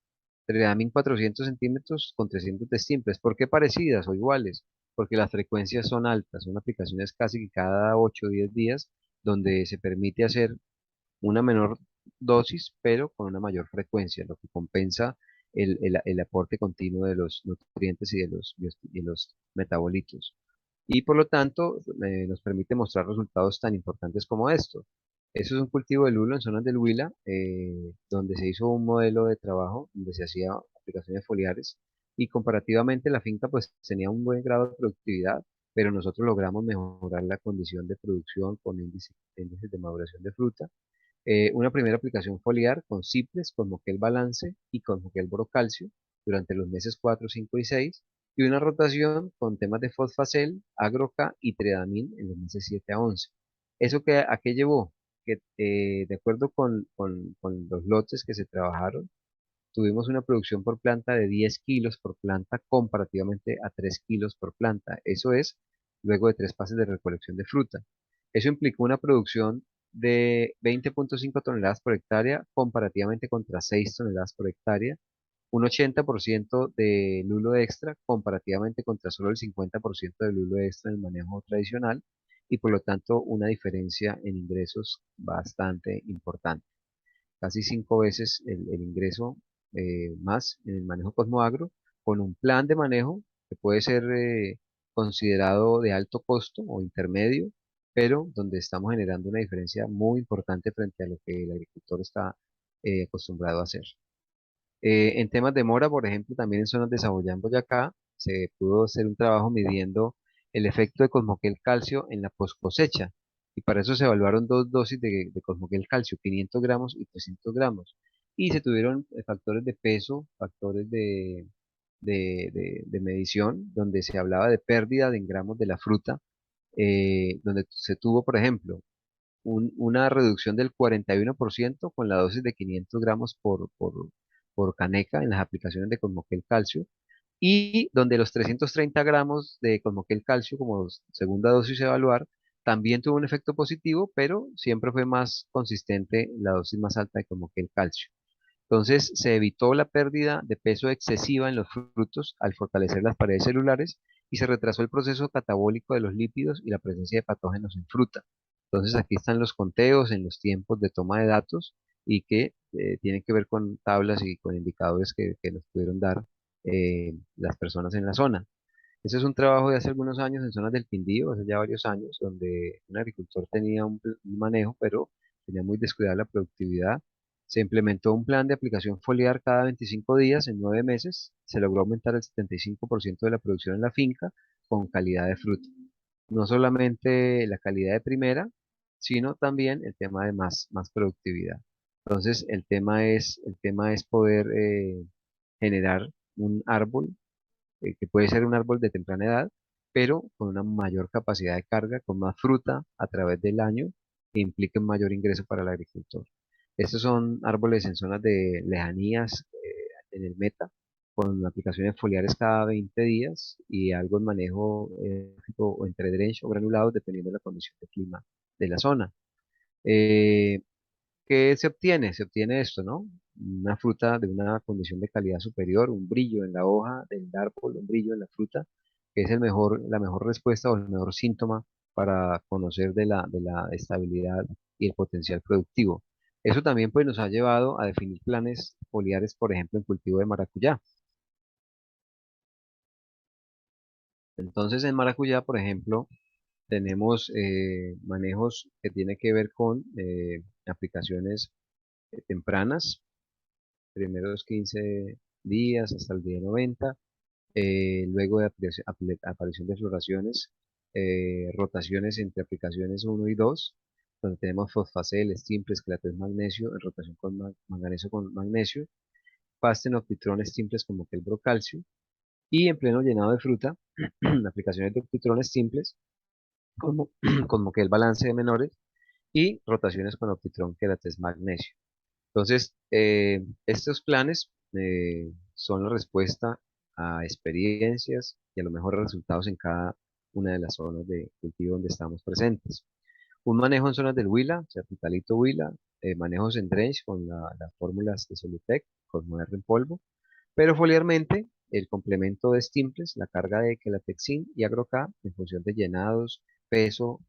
Triamin 400 centímetros con 300 de simples. ¿Por qué parecidas o iguales? Porque las frecuencias son altas, son aplicaciones casi que cada 8 o 10 días, donde se permite hacer una menor dosis, pero con una mayor frecuencia, lo que compensa el aporte continuo de los nutrientes y de los metabolitos y por lo tanto nos permite mostrar resultados tan importantes como estos. Eso es un cultivo de lulo en zonas del Huila, donde se hizo un modelo de trabajo donde se hacía aplicaciones foliares y comparativamente la finca pues tenía un buen grado de productividad, pero nosotros logramos mejorar la condición de producción con índices de maduración de fruta. Una primera aplicación foliar con cipres, con Moquel Balance y con Moquel Borocalcio durante los meses 4, 5 y 6, y una rotación con temas de Fosfacel, Agroca y Tredamil en los meses 7 a 11. ¿Eso a qué llevó? Que de acuerdo con los lotes que se trabajaron, tuvimos una producción por planta de 10 kilos por planta comparativamente a 3 kilos por planta. Eso es luego de 3 pases de recolección de fruta. Eso implicó una producción de 20,5 toneladas por hectárea comparativamente contra 6 toneladas por hectárea, un 80% de lulo extra comparativamente contra solo el 50% de lulo extra en el manejo tradicional y por lo tanto una diferencia en ingresos bastante importante, casi 5 veces el ingreso más en el manejo Cosmoagro, con un plan de manejo que puede ser considerado de alto costo o intermedio, pero donde estamos generando una diferencia muy importante frente a lo que el agricultor está acostumbrado a hacer. En temas de mora, por ejemplo, también en zonas de Saboyá, en Boyacá, se pudo hacer un trabajo midiendo el efecto de Cosmoquel calcio en la post cosecha. Y para eso se evaluaron 2 dosis de Cosmoquel calcio, 500 gramos y 300 gramos. Y se tuvieron factores de peso, factores de medición, donde se hablaba de pérdida de gramos de la fruta, donde se tuvo, por ejemplo, una reducción del 41% con la dosis de 500 gramos por caneca en las aplicaciones de Cosmoquel Calcio, y donde los 330 gramos de Cosmoquel Calcio como segunda dosis a evaluar también tuvo un efecto positivo, pero siempre fue más consistente la dosis más alta de Cosmoquel Calcio. Entonces, se evitó la pérdida de peso excesiva en los frutos al fortalecer las paredes celulares y se retrasó el proceso catabólico de los lípidos y la presencia de patógenos en fruta. Entonces, aquí están los conteos en los tiempos de toma de datos y que tienen que ver con tablas y con indicadores que nos pudieron dar las personas en la zona. Ese es un trabajo de hace algunos años en zonas del Quindío, hace ya varios años, donde un agricultor tenía un manejo, pero tenía muy descuidada la productividad. Se implementó un plan de aplicación foliar cada 25 días en 9 meses. Se logró aumentar el 75% de la producción en la finca con calidad de fruta. No solamente la calidad de primera, sino también el tema de más productividad. Entonces, el tema es poder generar un árbol que puede ser un árbol de temprana edad, pero con una mayor capacidad de carga, con más fruta a través del año, que implique un mayor ingreso para el agricultor. Estos son árboles en zonas de lejanías, en el meta, con aplicaciones foliares cada 20 días y algo en manejo o entre drench o granulados, dependiendo de la condición de clima de la zona. Eh, ¿Qué se obtiene? Se obtiene esto, ¿no? Una fruta de una condición de calidad superior, un brillo en la hoja del árbol, un brillo en la fruta, que es la mejor respuesta o el mejor síntoma para conocer de la estabilidad y el potencial productivo. Eso también pues nos ha llevado a definir planes foliares, por ejemplo, en cultivo de maracuyá. Entonces, en maracuyá, por ejemplo, tenemos manejos que tienen que ver con aplicaciones tempranas, primeros 15 días hasta el día 90, luego de aparición de floraciones, rotaciones entre aplicaciones 1 y 2, donde tenemos fosfacel, simples, quelates magnesio, en rotación con manganeso con magnesio, pasten optitrones simples como que el brocalcio, y en pleno llenado de fruta, aplicaciones de optitrones simples como, como que el balance de menores y rotaciones con optitrón quelates magnesio. Entonces, estos planes son la respuesta a experiencias y a los mejores resultados en cada una de las zonas de cultivo donde estamos presentes. Un manejo en zonas del Huila, o sea, Pitalito Huila, manejos en drench con las fórmulas de Solutec, con R en polvo, pero foliarmente el complemento de Stimples, la carga de Quelatexin y AgroK en función de llenados, peso,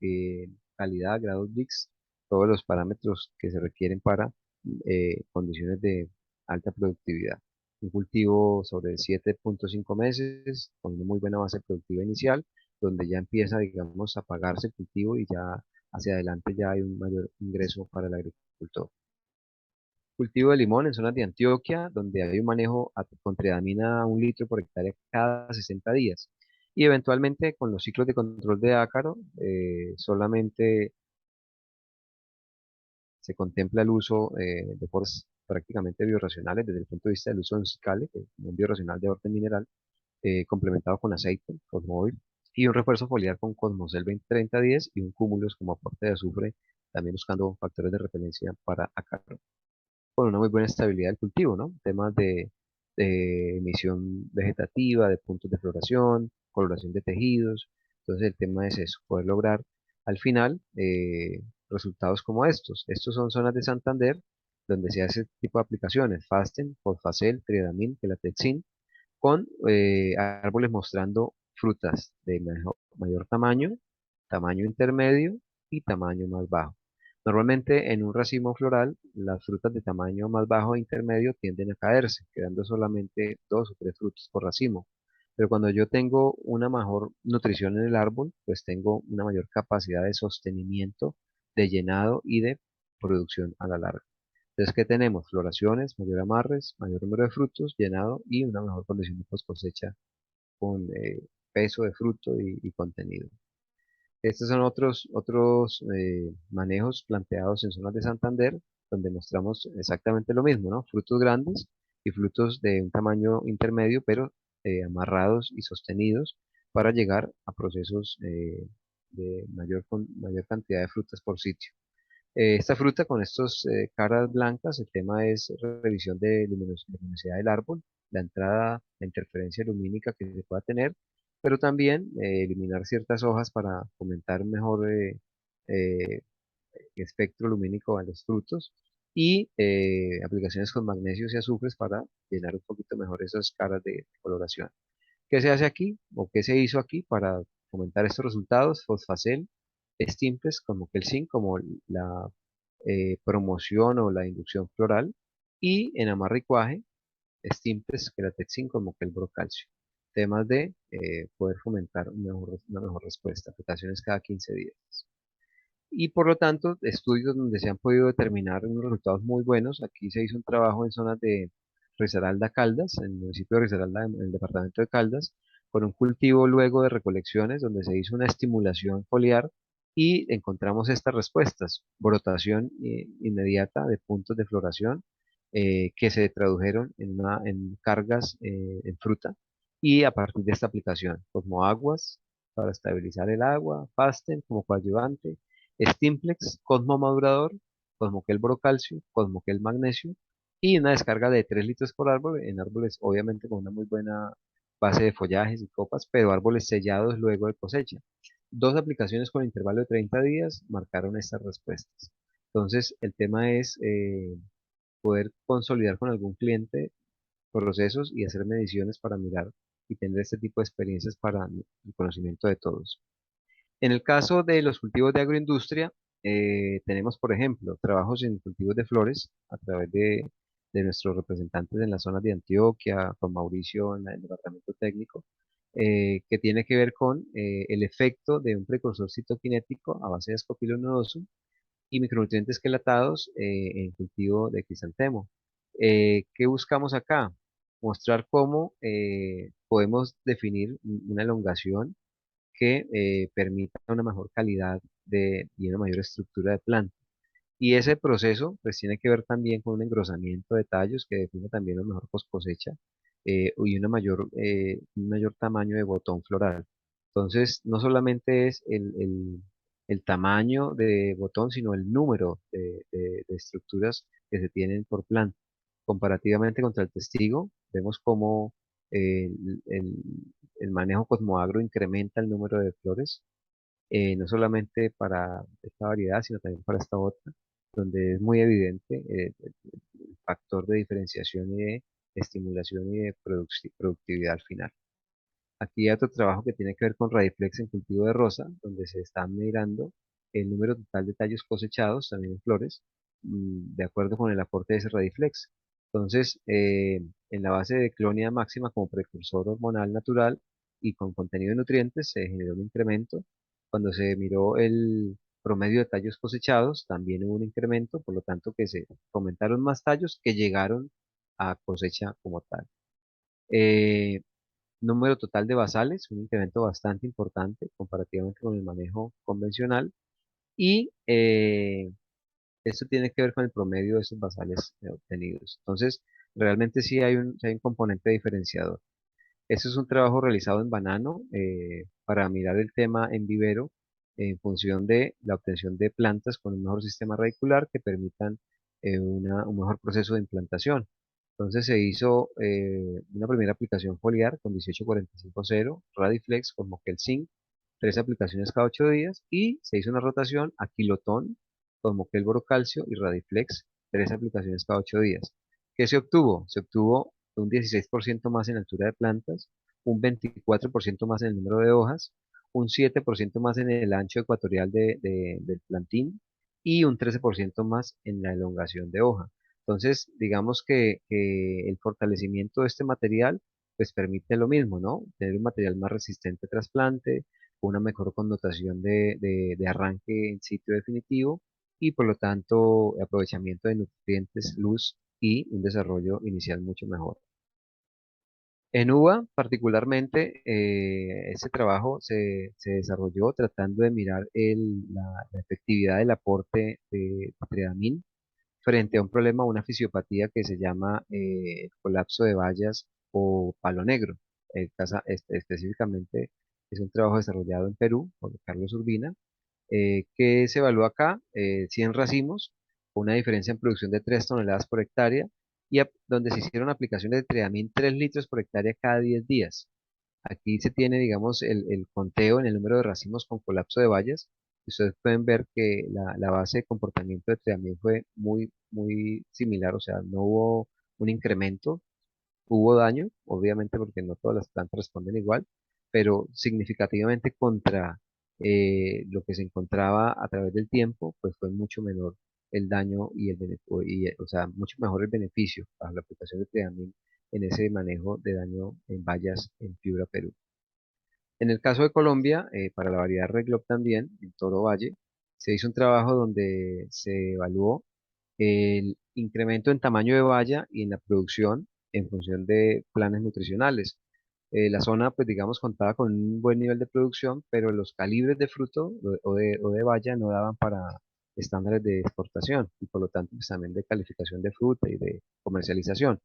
calidad, grados Brix, todos los parámetros que se requieren para condiciones de alta productividad. Un cultivo sobre 7.5 meses con una muy buena base productiva inicial, donde ya empieza, digamos, a pagarse el cultivo y ya hacia adelante ya hay un mayor ingreso para el agricultor. Cultivo de limón en zonas de Antioquia, donde hay un manejo con tridamina 1 litro por hectárea cada 60 días. Y eventualmente con los ciclos de control de ácaro, solamente se contempla el uso de formas prácticamente bioracionales desde el punto de vista del uso en cicale, que es un bioracional de orden mineral, complementado con aceite, Cosmoil, y un refuerzo foliar con Cosmocel 20-30-10 y un cúmulos como aporte de azufre, también buscando factores de repelencia para ácaro con una muy buena estabilidad del cultivo, ¿no? Temas de emisión vegetativa, de puntos de floración, coloración de tejidos. Entonces el tema es eso, poder lograr al final resultados como estos. Estos son zonas de Santander donde se hace este tipo de aplicaciones, Fasten, Fosfacel, Triadamin, Quelatrexin, con árboles mostrando frutas de mayor tamaño, tamaño intermedio y tamaño más bajo. Normalmente en un racimo floral, las frutas de tamaño más bajo e intermedio tienden a caerse, quedando solamente 2 o 3 frutos por racimo. Pero cuando yo tengo una mejor nutrición en el árbol, pues tengo una mayor capacidad de sostenimiento, de llenado y de producción a la larga. Entonces, ¿qué tenemos? Floraciones, mayor amarres, mayor número de frutos, llenado y una mejor condición de post cosecha con peso de fruto y contenido. Estos son otros manejos planteados en zonas de Santander, donde mostramos exactamente lo mismo, ¿no? Frutos grandes y frutos de un tamaño intermedio, pero amarrados y sostenidos para llegar a procesos de mayor cantidad de frutas por sitio. Esta fruta con estos caras blancas, el tema es revisión de luminosidad del árbol, la entrada, la interferencia lumínica que se pueda tener, pero también eliminar ciertas hojas para fomentar un mejor eh, espectro lumínico a los frutos y aplicaciones con magnesios y azufres para llenar un poquito mejor esas caras de coloración. ¿Qué se hace aquí o qué se hizo aquí para fomentar estos resultados? Fosfacel, Stimples como que el zinc, como la promoción o la inducción floral, y en amarricuaje, Stimples, Queratexin como que el brocalcio. Temas de poder fomentar una mejor respuesta, aplicaciones cada 15 días. Y por lo tanto, estudios donde se han podido determinar unos resultados muy buenos. Aquí se hizo un trabajo en zonas de Risaralda, Caldas, en el municipio de Risaralda, en el departamento de Caldas, con un cultivo luego de recolecciones donde se hizo una estimulación foliar y encontramos estas respuestas. Brotación inmediata de puntos de floración que se tradujeron en cargas en fruta y a partir de esta aplicación, como aguas para estabilizar el agua, Fasten como coadyuvante, Stimplex, Cosmo Madurador, Cosmoquel Brocalcio, Cosmoquel Magnesio y una descarga de 3 litros por árbol en árboles obviamente con una muy buena base de follajes y copas, pero árboles sellados luego de cosecha. Dos aplicaciones con intervalo de 30 días marcaron estas respuestas. Entonces, el tema es poder consolidar con algún cliente procesos y hacer mediciones para mirar y tener este tipo de experiencias para el conocimiento de todos. En el caso de los cultivos de agroindustria, tenemos, por ejemplo, trabajos en cultivos de flores a través de nuestros representantes en las zonas de Antioquia, con Mauricio en el departamento técnico, que tiene que ver con el efecto de un precursor citoquinético a base de escopilo nodoso y micronutrientes quelatados en cultivo de crisantemo. ¿Qué buscamos acá? Mostrar cómo podemos definir una elongación que permita una mejor calidad y una mayor estructura de planta. Y ese proceso pues tiene que ver también con un engrosamiento de tallos que define también una mejor post cosecha y un mayor tamaño de botón floral. Entonces, no solamente es el tamaño de botón, sino el número de estructuras que se tienen por planta. Comparativamente contra el testigo, vemos cómo el manejo Cosmoagro incrementa el número de flores no solamente para esta variedad, sino también para esta otra, donde es muy evidente el factor de diferenciación y de estimulación y de productividad al final. Aquí hay otro trabajo que tiene que ver con Radiflex en cultivo de rosa, donde se está mirando el número total de tallos cosechados, también en flores, de acuerdo con el aporte de ese Radiflex. Entonces, en la base de Clonia máxima como precursor hormonal natural y con contenido de nutrientes, se generó un incremento. Cuando se miró el promedio de tallos cosechados, también hubo un incremento, por lo tanto que se fomentaron más tallos que llegaron a cosecha como tal. Eh, Número total de basales, un incremento bastante importante comparativamente con el manejo convencional. Y esto tiene que ver con el promedio de esos basales obtenidos. Entonces, realmente sí hay un componente diferenciador. Este es un trabajo realizado en banano para mirar el tema en vivero en función de la obtención de plantas con un mejor sistema radicular que permitan un mejor proceso de implantación. Entonces se hizo una primera aplicación foliar con 1845.0, Radiflex con Moquel Zinc, tres aplicaciones cada 8 días y se hizo una rotación a kilotón con Moquel Borocalcio y Radiflex, tres aplicaciones cada 8 días. ¿Qué se obtuvo? Se obtuvo un 16% más en altura de plantas, un 24% más en el número de hojas, un 7% más en el ancho ecuatorial del plantín y un 13% más en la elongación de hoja. Entonces, digamos que el fortalecimiento de este material pues permite lo mismo, ¿no? Tener un material más resistente a trasplante, una mejor connotación de arranque en sitio definitivo y por lo tanto aprovechamiento de nutrientes, luz y un desarrollo inicial mucho mejor. En UBA, particularmente, ese trabajo se desarrolló tratando de mirar la efectividad del aporte de triamín frente a un problema, una fisiopatía que se llama colapso de vallas o palo negro. Específicamente es un trabajo desarrollado en Perú por Carlos Urbina ¿Qué se evalúa acá? 100 racimos, una diferencia en producción de 3 toneladas por hectárea, y donde se hicieron aplicaciones de triamín 3 litros por hectárea cada 10 días. Aquí se tiene, digamos, el conteo en el número de racimos con colapso de vallas. Ustedes pueden ver que la base de comportamiento de triamín fue muy similar, o sea, no hubo un incremento. Hubo daño, obviamente porque no todas las plantas responden igual, pero significativamente contra lo que se encontraba a través del tiempo, pues fue mucho menor el daño y o sea, mucho mejor el beneficio bajo la aplicación de Triamil en ese manejo de daño en bayas en Piura, Perú. En el caso de Colombia, para la variedad Red Globe también, en Toro Valle, se hizo un trabajo donde se evaluó el incremento en tamaño de valla y en la producción en función de planes nutricionales. La zona, pues digamos, contaba con un buen nivel de producción, pero los calibres de fruto o de valla no daban para estándares de exportación y por lo tanto pues, también de calificación de fruta y de comercialización.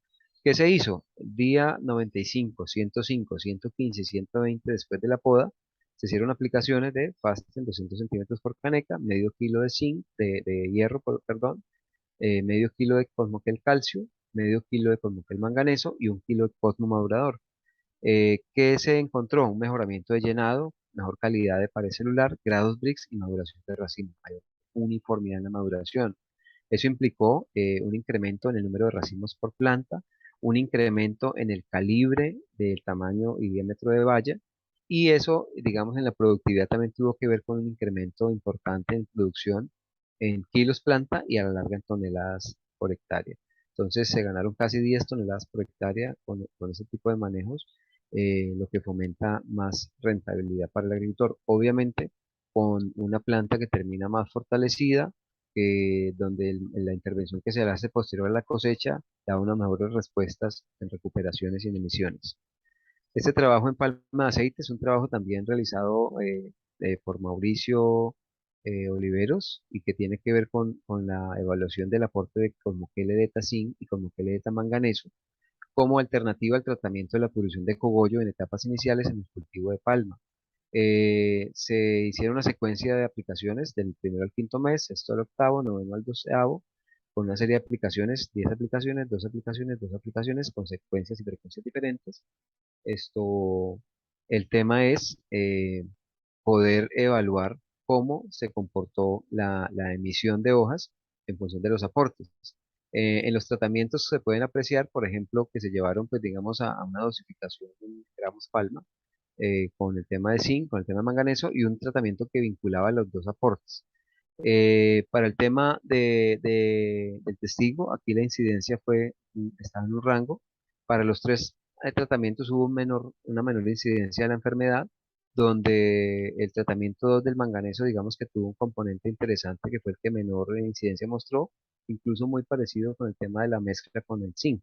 ¿Qué se hizo? Día 95, 105, 115, 120 después de la poda, se hicieron aplicaciones de Fasten 200 centímetros por caneca, medio kilo de zinc, de hierro, perdón, medio kilo de Cosmoquel calcio, medio kilo de Cosmoquel manganeso y un kilo de Cosmo madurador. ¿Qué se encontró? Un mejoramiento de llenado, mejor calidad de pared celular, grados Brix y maduración de racimo, mayor uniformidad en la maduración. Eso implicó un incremento en el número de racimos por planta, un incremento en el calibre del tamaño y diámetro de valla, y eso, digamos, en la productividad también tuvo que ver con un incremento importante en producción en kilos planta y a la larga en toneladas por hectárea. Entonces se ganaron casi 10 toneladas por hectárea con ese tipo de manejos, lo que fomenta más rentabilidad para el agricultor. Obviamente, con una planta que termina más fortalecida, donde la intervención que se hace posterior a la cosecha da unas mejores respuestas en recuperaciones y en emisiones. Este trabajo en palma de aceite es un trabajo también realizado por Mauricio Oliveros y que tiene que ver con la evaluación del aporte de Cosmoquele de zinc y Cosmoquele de manganeso como alternativa al tratamiento de la pudrición de cogollo en etapas iniciales en el cultivo de palma. Se hicieron una secuencia de aplicaciones del primero al quinto mes, sexto al octavo, noveno al doceavo, con una serie de aplicaciones, 10 aplicaciones, 2 aplicaciones, 2 aplicaciones, con secuencias y frecuencias diferentes. Esto, el tema es poder evaluar cómo se comportó la emisión de hojas en función de los aportes. En los tratamientos se pueden apreciar, por ejemplo, que se llevaron, pues digamos, a una dosificación de gramos palma con el tema de zinc, con el tema de manganeso y un tratamiento que vinculaba los dos aportes. Para el tema del testigo, aquí la incidencia estaba en un rango. Para los tres tratamientos hubo una menor incidencia de la enfermedad, donde el tratamiento 2 del manganeso, digamos que tuvo un componente interesante que fue el que menor incidencia mostró, incluso muy parecido con el tema de la mezcla con el zinc,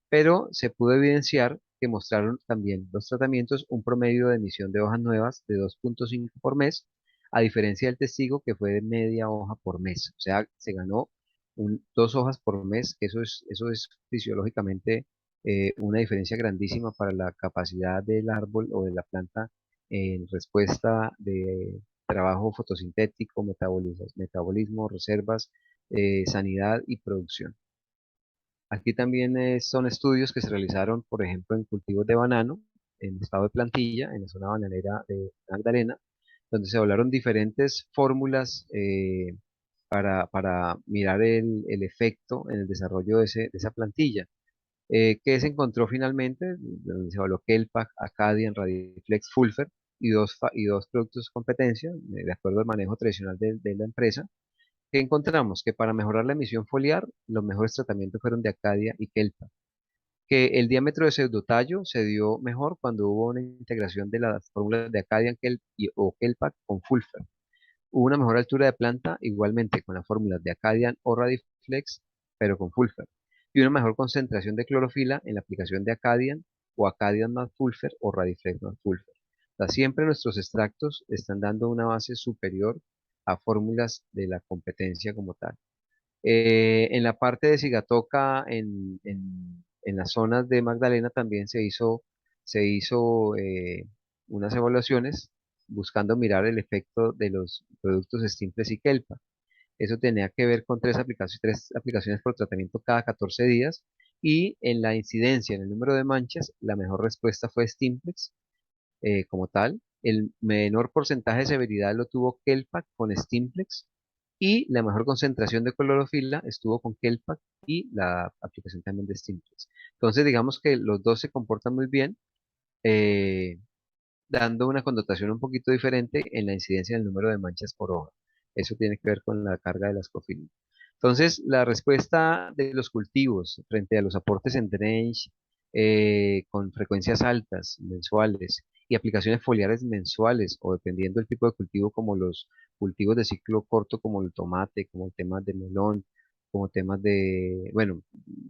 pero se pudo evidenciar que mostraron también los tratamientos un promedio de emisión de hojas nuevas de 2,5 por mes, a diferencia del testigo que fue de media hoja por mes. O sea, se ganó 2 hojas por mes, que eso es fisiológicamente una diferencia grandísima para la capacidad del árbol o de la planta en respuesta de trabajo fotosintético, metabolismo, reservas, sanidad y producción. Aquí también son estudios que se realizaron, por ejemplo, en cultivos de banano, en estado de plantilla, en la zona bananera de Magdalena, donde se hablaron diferentes fórmulas para mirar el efecto en el desarrollo de esa plantilla. ¿Qué se encontró finalmente? Donde se evaluó Kelpac, Acadian, Radiflex, Fulfer y dos productos de competencia, de acuerdo al manejo tradicional de la empresa. ¿Qué encontramos? Que para mejorar la emisión foliar, los mejores tratamientos fueron de Acadia y Kelpa. Que el diámetro de pseudotallo se dio mejor cuando hubo una integración de las fórmulas de Acadia o Kelpa con Fulfer. Hubo una mejor altura de planta igualmente con las fórmulas de Acadian o Radiflex, pero con Fulfer. Y una mejor concentración de clorofila en la aplicación de Acadian o Acadian más Fulfer o Radiflex más Fulfer. O sea, siempre nuestros extractos están dando una base superior a fórmulas de la competencia como tal. En la parte de Sigatoca, en las zonas de Magdalena también se hizo unas evaluaciones buscando mirar el efecto de los productos Stimplex y Kelpa. Eso tenía que ver con tres aplicaciones por tratamiento cada 14 días y en la incidencia, en el número de manchas, la mejor respuesta fue Stimplex como tal. El menor porcentaje de severidad lo tuvo Kelpa con Stimplex y la mejor concentración de clorofila estuvo con Kelpa y la aplicación también de Stimplex. Entonces, digamos que los dos se comportan muy bien, eh, dando una connotación un poquito diferente en la incidencia del número de manchas por hoja. Eso tiene que ver con la carga de la ascofilina. Entonces, la respuesta de los cultivos frente a los aportes en drench con frecuencias altas, mensuales, y aplicaciones foliares mensuales, o dependiendo del tipo de cultivo, como los cultivos de ciclo corto, como el tomate, como temas de melón, como temas de, bueno,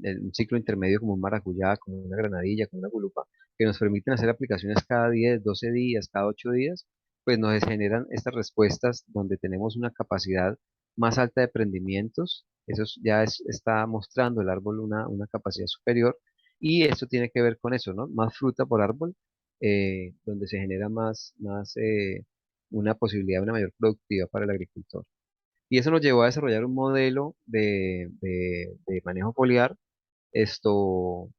un ciclo intermedio como un maracuyá, como una granadilla, como una gulupa, que nos permiten hacer aplicaciones cada 10, 12 días, cada 8 días, pues nos generan estas respuestas donde tenemos una capacidad más alta de prendimientos. Está mostrando el árbol una capacidad superior y esto tiene que ver con eso, ¿no? Más fruta por árbol, donde se genera una posibilidad de una mayor productividad para el agricultor. Y eso nos llevó a desarrollar un modelo de manejo foliar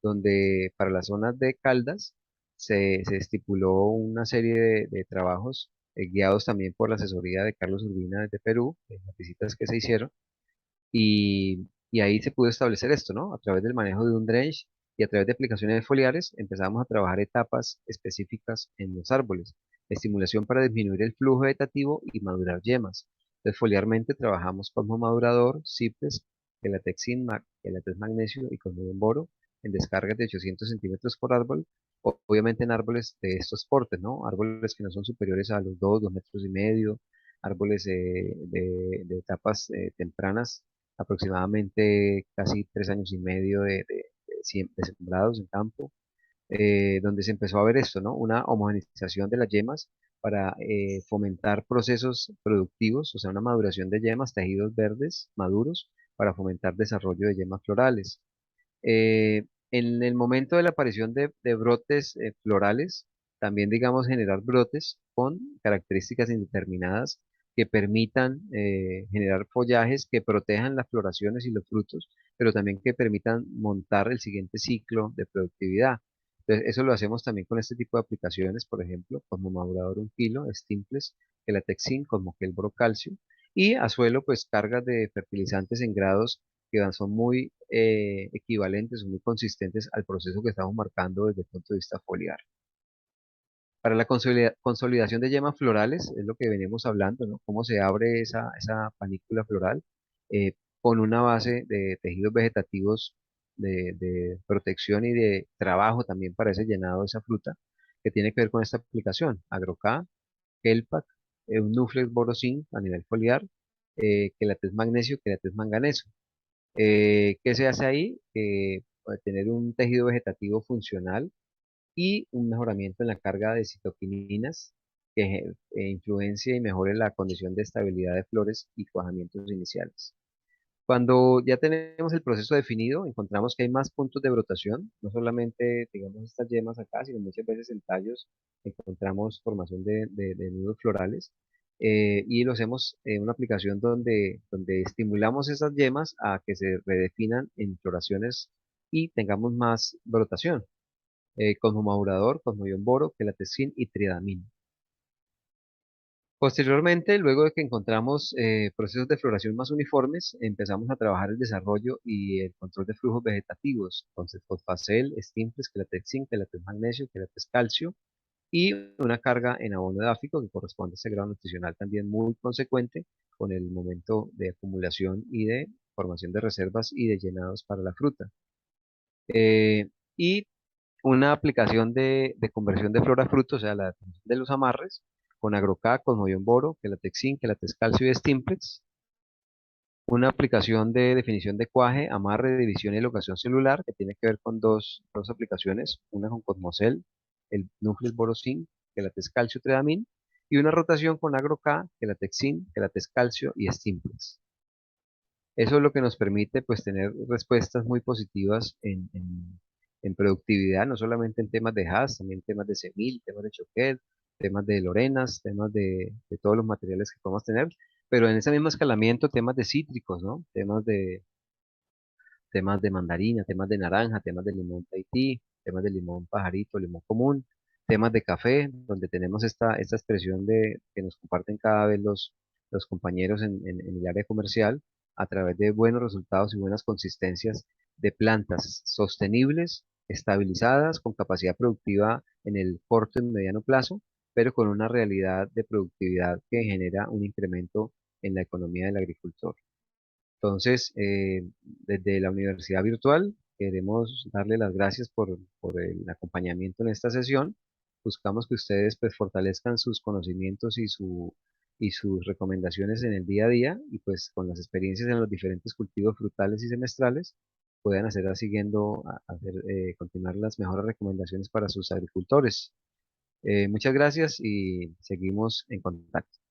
donde para las zonas de Caldas se estipuló una serie de trabajos guiados también por la asesoría de Carlos Urbina desde Perú, en las visitas que se hicieron, y ahí se pudo establecer esto, ¿no? A través del manejo de un drench y a través de aplicaciones foliares empezamos a trabajar etapas específicas en los árboles, estimulación para disminuir el flujo vegetativo y madurar yemas. Entonces, foliarmente trabajamos Cosmo Madurador, Cipres, Gelatexin, Gelatex Magnesio y Cosmo Boro en descargas de 800 centímetros por árbol, obviamente en árboles de estos portes, ¿no? Árboles que no son superiores a los 2 metros y medio, árboles de etapas tempranas, aproximadamente casi 3 años y medio de sembrados en campo, donde se empezó a ver esto, ¿no? Una homogeneización de las yemas para fomentar procesos productivos, o sea, una maduración de yemas, tejidos verdes maduros, para fomentar desarrollo de yemas florales. En el momento de la aparición de brotes florales, también digamos generar brotes con características indeterminadas que permitan generar follajes que protejan las floraciones y los frutos, pero también que permitan montar el siguiente ciclo de productividad. Entonces, eso lo hacemos también con este tipo de aplicaciones, por ejemplo, como madurador 1 kilo, Stimples, Gelatexin, como que el Calcio, y a suelo, pues cargas de fertilizantes en grados son muy equivalentes, son muy consistentes al proceso que estamos marcando desde el punto de vista foliar. Para la consolidación de yemas florales, es lo que venimos hablando, ¿no? Cómo se abre esa panícula floral eh, con una base de tejidos vegetativos de protección y de trabajo también para ese llenado de esa fruta, que tiene que ver con esta aplicación, AgroK, Kelpac, un Nuflex Borosin a nivel foliar, Quelatex Magnesio, Quelatex Manganeso. ¿Qué se hace ahí? Tener un tejido vegetativo funcional y un mejoramiento en la carga de citoquininas que influencia y mejore la condición de estabilidad de flores y cuajamientos iniciales. Cuando ya tenemos el proceso definido, encontramos que hay más puntos de brotación, no solamente, digamos, estas yemas acá, sino muchas veces en tallos encontramos formación de nudos florales, y lo hacemos en una aplicación donde estimulamos esas yemas a que se redefinan en floraciones y tengamos más brotación, con madurador, con boro, quelatesin y triadamina. Posteriormente, luego de que encontramos procesos de floración más uniformes, empezamos a trabajar el desarrollo y el control de flujos vegetativos, entonces fosfacel, Stimples, Quelatex-Zinc, Quelatex-Magnesio, Quelatex-Calcio y una carga en abono edáfico que corresponde a ese grado nutricional también muy consecuente con el momento de acumulación y de formación de reservas y de llenados para la fruta. Y una aplicación de conversión de flora a fruto, o sea, la definición de los amarres, con AgroK, con Boro, Quelatex-Zinc, Quelatex-Calcio y Stimplex. Una aplicación de definición de cuaje, amarre, división y locación celular, que tiene que ver con dos aplicaciones, una con Cosmocel, el Nucleus Boro-Zinc, Quelatex-Calcio, Tredamin, y una rotación con AgroK, Quelatex-Zinc, Quelatex-Calcio y Stimplex. Eso es lo que nos permite pues tener respuestas muy positivas en productividad, no solamente en temas de HAS, también en temas de semil, temas de choquet, temas de lorenas, temas de todos los materiales que podemos tener, pero en ese mismo escalamiento temas de cítricos, ¿no? Temas de mandarina, temas de naranja, temas de limón Tahití, temas de limón pajarito, limón común, temas de café, donde tenemos esta expresión de que nos comparten cada vez los compañeros en el área comercial a través de buenos resultados y buenas consistencias de plantas sostenibles, estabilizadas, con capacidad productiva en el corto y mediano plazo, pero con una realidad de productividad que genera un incremento en la economía del agricultor. Entonces, desde la Universidad Virtual queremos darle las gracias por el acompañamiento en esta sesión. Buscamos que ustedes pues fortalezcan sus conocimientos y sus recomendaciones en el día a día y pues con las experiencias en los diferentes cultivos frutales y semestrales puedan hacer siguiendo, continuar las mejores recomendaciones para sus agricultores. Muchas gracias y seguimos en contacto.